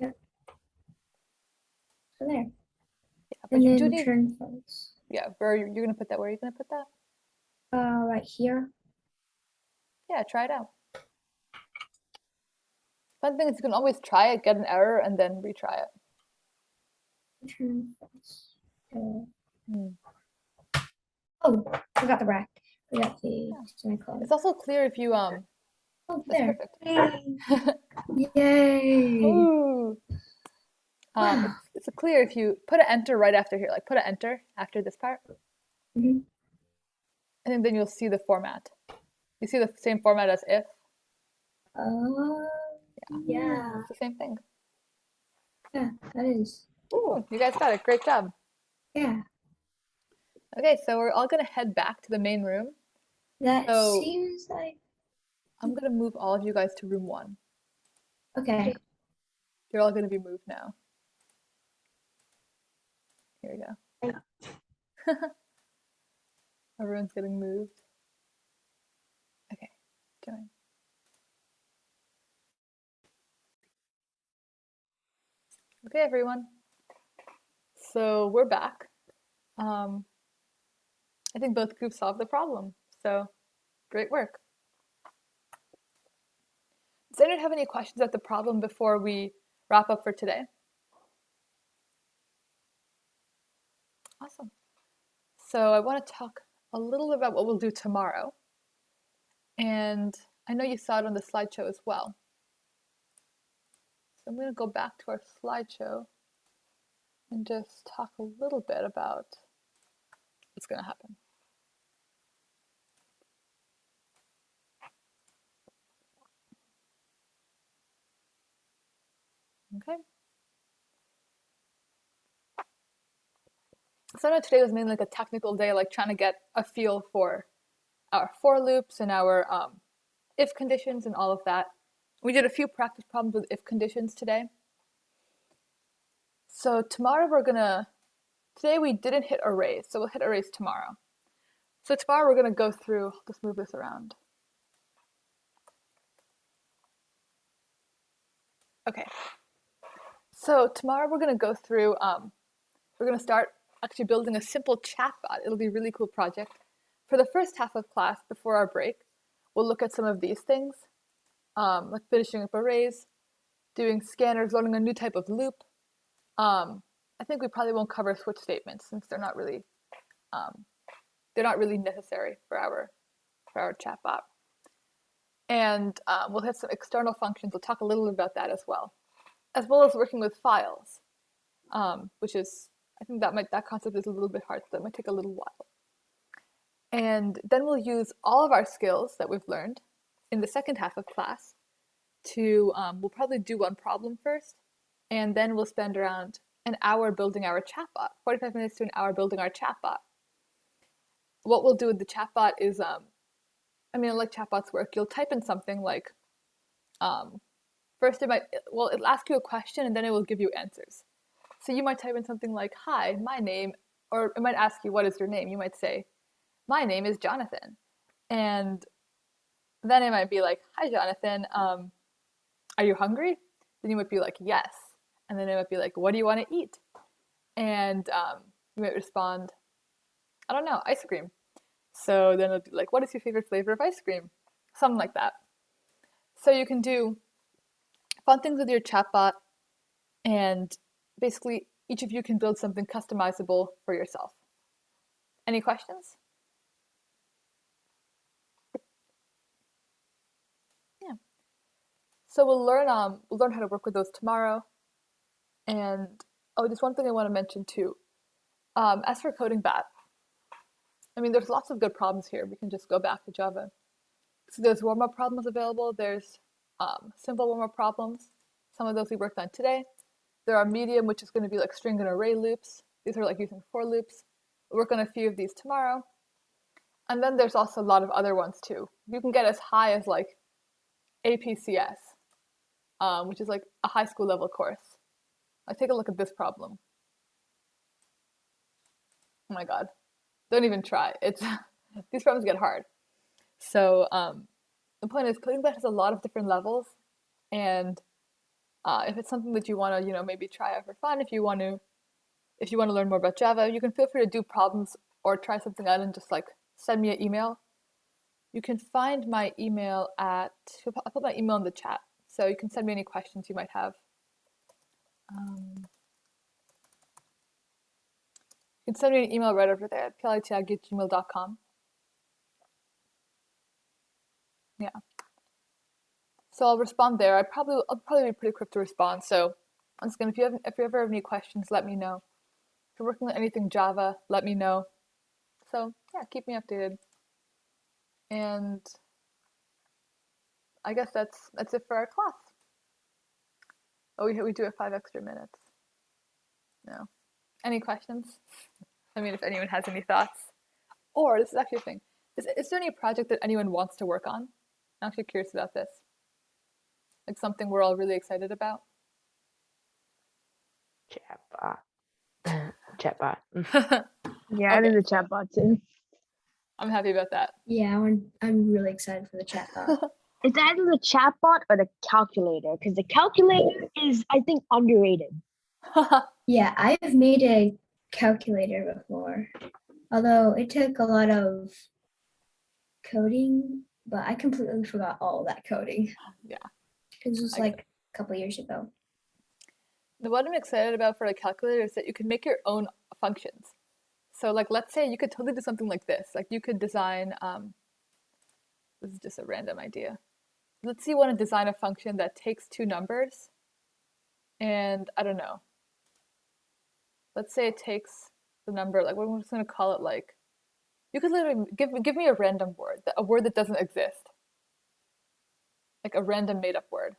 Yeah. So there. Yeah, but And you then do need, return false. yeah, where you're gonna put that, where are you gonna put that? Right here. Yeah, try it out. Fun thing is you can always try it, get an error, and then retry it. Return false. Hmm. Oh, forgot the bracket. Forgot the semicolon. It's also clear if you, Oh, that's there. perfect. Yay! Ooh. It's clear if you put an enter right after here, like put an enter after this part. Mhm. And then you'll see the format. You see the same format as if? Yeah. It's the same thing. Yeah, that is. Ooh, you guys got it, great job. Yeah. Okay, so we're all gonna head back to the main room. That So- seems like I'm gonna move all of you guys to room 1. okay. You're all gonna be moved now. Here we go. Everyone's getting moved. Okay, join. Okay, everyone. So we're back. I think both groups solved the problem. So great work. Does anyone have any questions about the problem before we wrap up for today? Awesome. So I want to talk a little about what we'll do tomorrow. And I know you saw it on the slideshow as well. So I'm going to go back to our slideshow and just talk a little bit about what's going to happen. Okay. So I know today was mainly like a technical day, like trying to get a feel for our for loops and our if conditions and all of that. We did a few practice problems with if conditions today. So tomorrow today we didn't hit arrays, so we'll hit arrays tomorrow. So tomorrow we're gonna go through, let's move this around. Okay. So tomorrow we're gonna go through, we're gonna start actually building a simple chatbot. It'll be a really cool project. For the first half of class, before our break, we'll look at some of these things, like finishing up arrays, doing scanners, learning a new type of loop. I think we probably won't cover switch statements since they're not really necessary for our chatbot. And we'll hit some external functions. We'll talk a little about that as well as working with files, which is, I think that concept is a little bit hard, so that might take a little while. And then we'll use all of our skills that we've learned in the second half of class to, we'll probably do one problem first, and then we'll spend around an hour building our chatbot, 45 minutes to an hour building our chatbot. What we'll do with the chatbot is I mean, like chatbots work, you'll type in something like, first it'll ask you a question and then it will give you answers. So you might type in something like, hi, my name, or it might ask you, what is your name? You might say, my name is Jonathan. And then it might be like, hi, Jonathan, are you hungry? Then you might be like, yes. And then it might be like, what do you want to eat? And you might respond, I don't know, ice cream. So then it'll be like, what is your favorite flavor of ice cream? Something like that. So you can do fun things with your chatbot, and basically each of you can build something customizable for yourself. Any questions? Yeah. So we'll learn how to work with those tomorrow. And oh, just one thing I want to mention too. As for coding bat, I mean, there's lots of good problems here. We can just go back to Java. So there's warm-up problems available. There's simple warm-up problems. Some of those we worked on today. There are medium, which is going to be like string and array loops. These are like using for loops. We'll work on a few of these tomorrow. And then there's also a lot of other ones too. You can get as high as like APCS, which is like a high school level course. Like, take a look at this problem. Oh my God, don't even try. It's these problems get hard. So the point is, coding bat has a lot of different levels, and if it's something that you want to, maybe try out for fun, if you want to learn more about Java, you can feel free to do problems or try something out and just like send me an email. You can find my email I'll put my email in the chat, so you can send me any questions you might have. You can send me an email right over there at plit@gmail.com. Yeah. So I'll respond there. I'll probably be pretty quick to respond. So once again, if you ever have any questions, let me know. If you're working on anything Java, let me know. So yeah, keep me updated. And I guess that's it for our class. Oh, we do have 5 extra minutes. No. Any questions? I mean, if anyone has any thoughts. Or, this is actually a thing. Is there any project that anyone wants to work on? I'm actually curious about this. Like something we're all really excited about. Chatbot. Chatbot. Yeah, I Okay, did the so chatbot too. I'm happy about that. Yeah, I'm really excited for the chatbot. It's either the chatbot or the calculator, because the calculator is, I think, underrated. Yeah, I've made a calculator before, although it took a lot of coding, but I completely forgot all that coding. Yeah. This was I like a couple years ago. What I'm excited about for a calculator is that you can make your own functions. So like, let's say you could totally do something like this. Like you could design, this is just a random idea. Let's say you want to design a function that takes 2 numbers and I don't know. Let's say it takes the number, like we're just going to call it like, you could literally give me a random word, a word that doesn't exist. Like a random made up word.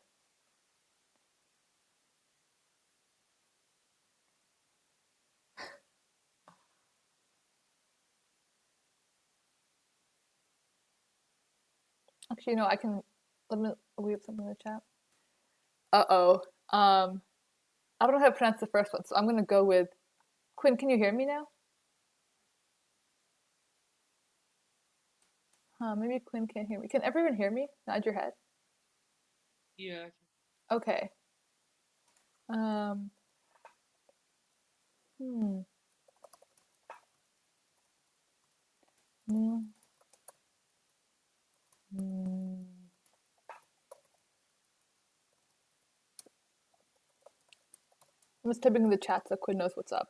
Actually, let me, we have something in the chat. Uh-oh. I don't know how to pronounce the first one, so I'm gonna go with Quinn. Can you hear me now? Maybe Quinn can't hear me. Can everyone hear me? Nod your head. Yeah. Okay. Um. Hmm. Mm. Mm. I'm just typing in the chat so Quinn knows what's up.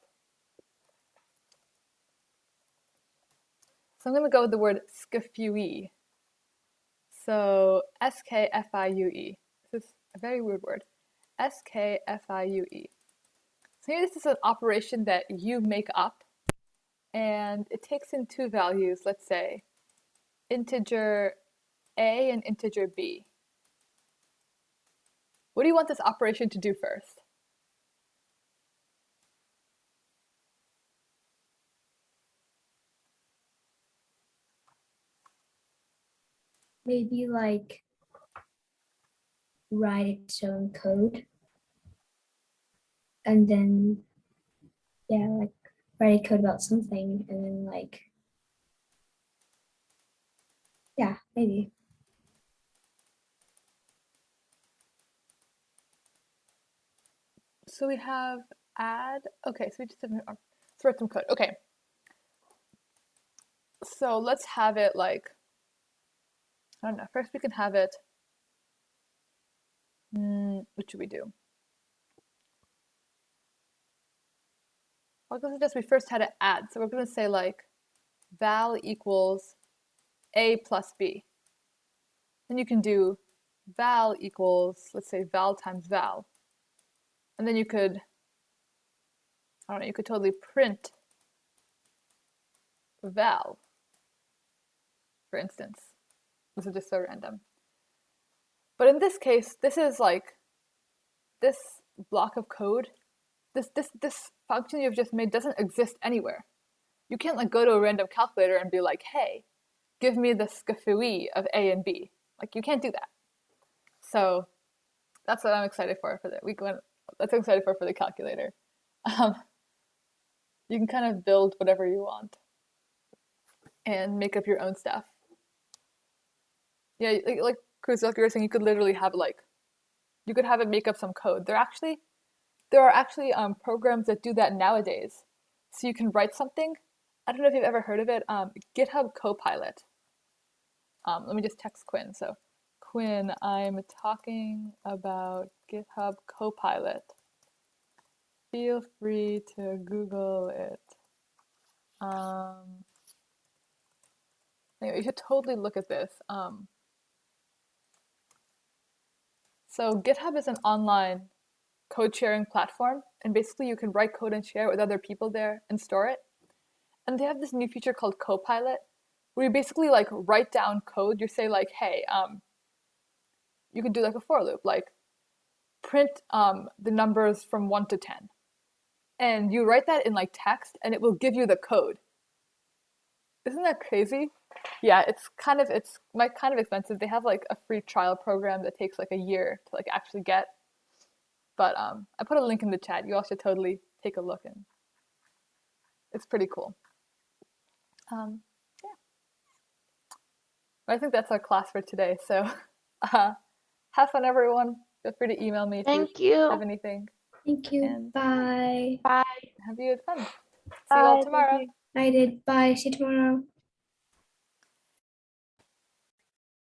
So I'm gonna go with the word skifue. So skfiue. This is a very weird word. Skfiue. So here this is an operation that you make up, and it takes in 2 values, let's say integer a and integer b. What do you want this operation to do first? maybe like write its own code, and then yeah, like write a code about something, and then like yeah, maybe. So we have add. Okay, so we just have let's write some code. Okay. So let's have it like, I don't know. First we can have it. What should we do? Well, let's suggest we first had to add. So we're going to say like val equals a plus b. Then you can do val equals, let's say val times val. And then you could, I don't know, you could totally print val, for instance. This is just so random. But in this case, this is like, this block of code, this function you've just made doesn't exist anywhere. You can't like go to a random calculator and be like, hey, give me the scafui of A and B. Like you can't do that. So that's what I'm excited for the week one. That's what I'm excited for the calculator. You can kind of build whatever you want and make up your own stuff. Yeah, like Cruz, like you were saying, you could literally have like, you could have it make up some code. There are actually programs that do that nowadays. So you can write something. I don't know if you've ever heard of it. GitHub Copilot. Let me just text Quinn. So Quinn, I'm talking about GitHub Copilot. Feel free to Google it. Anyway, you should totally look at this. So GitHub is an online code sharing platform, and basically you can write code and share it with other people there and store it. And they have this new feature called Copilot, where you basically like write down code. You say like, hey, you could do like a for loop, like print the numbers from 1 to 10. And you write that in like text and it will give you the code. Isn't that crazy? Yeah, it's kind of expensive. They have like a free trial program that takes like a year to like actually get. But I put a link in the chat. You all should totally take a look, and it's pretty cool. Yeah. But I think that's our class for today. So have fun, everyone. Feel free to email me if Thank you you. have anything. Thank you. And Bye. Bye. have you had fun. See you all Bye, thank tomorrow. you. I did. Bye. See you tomorrow.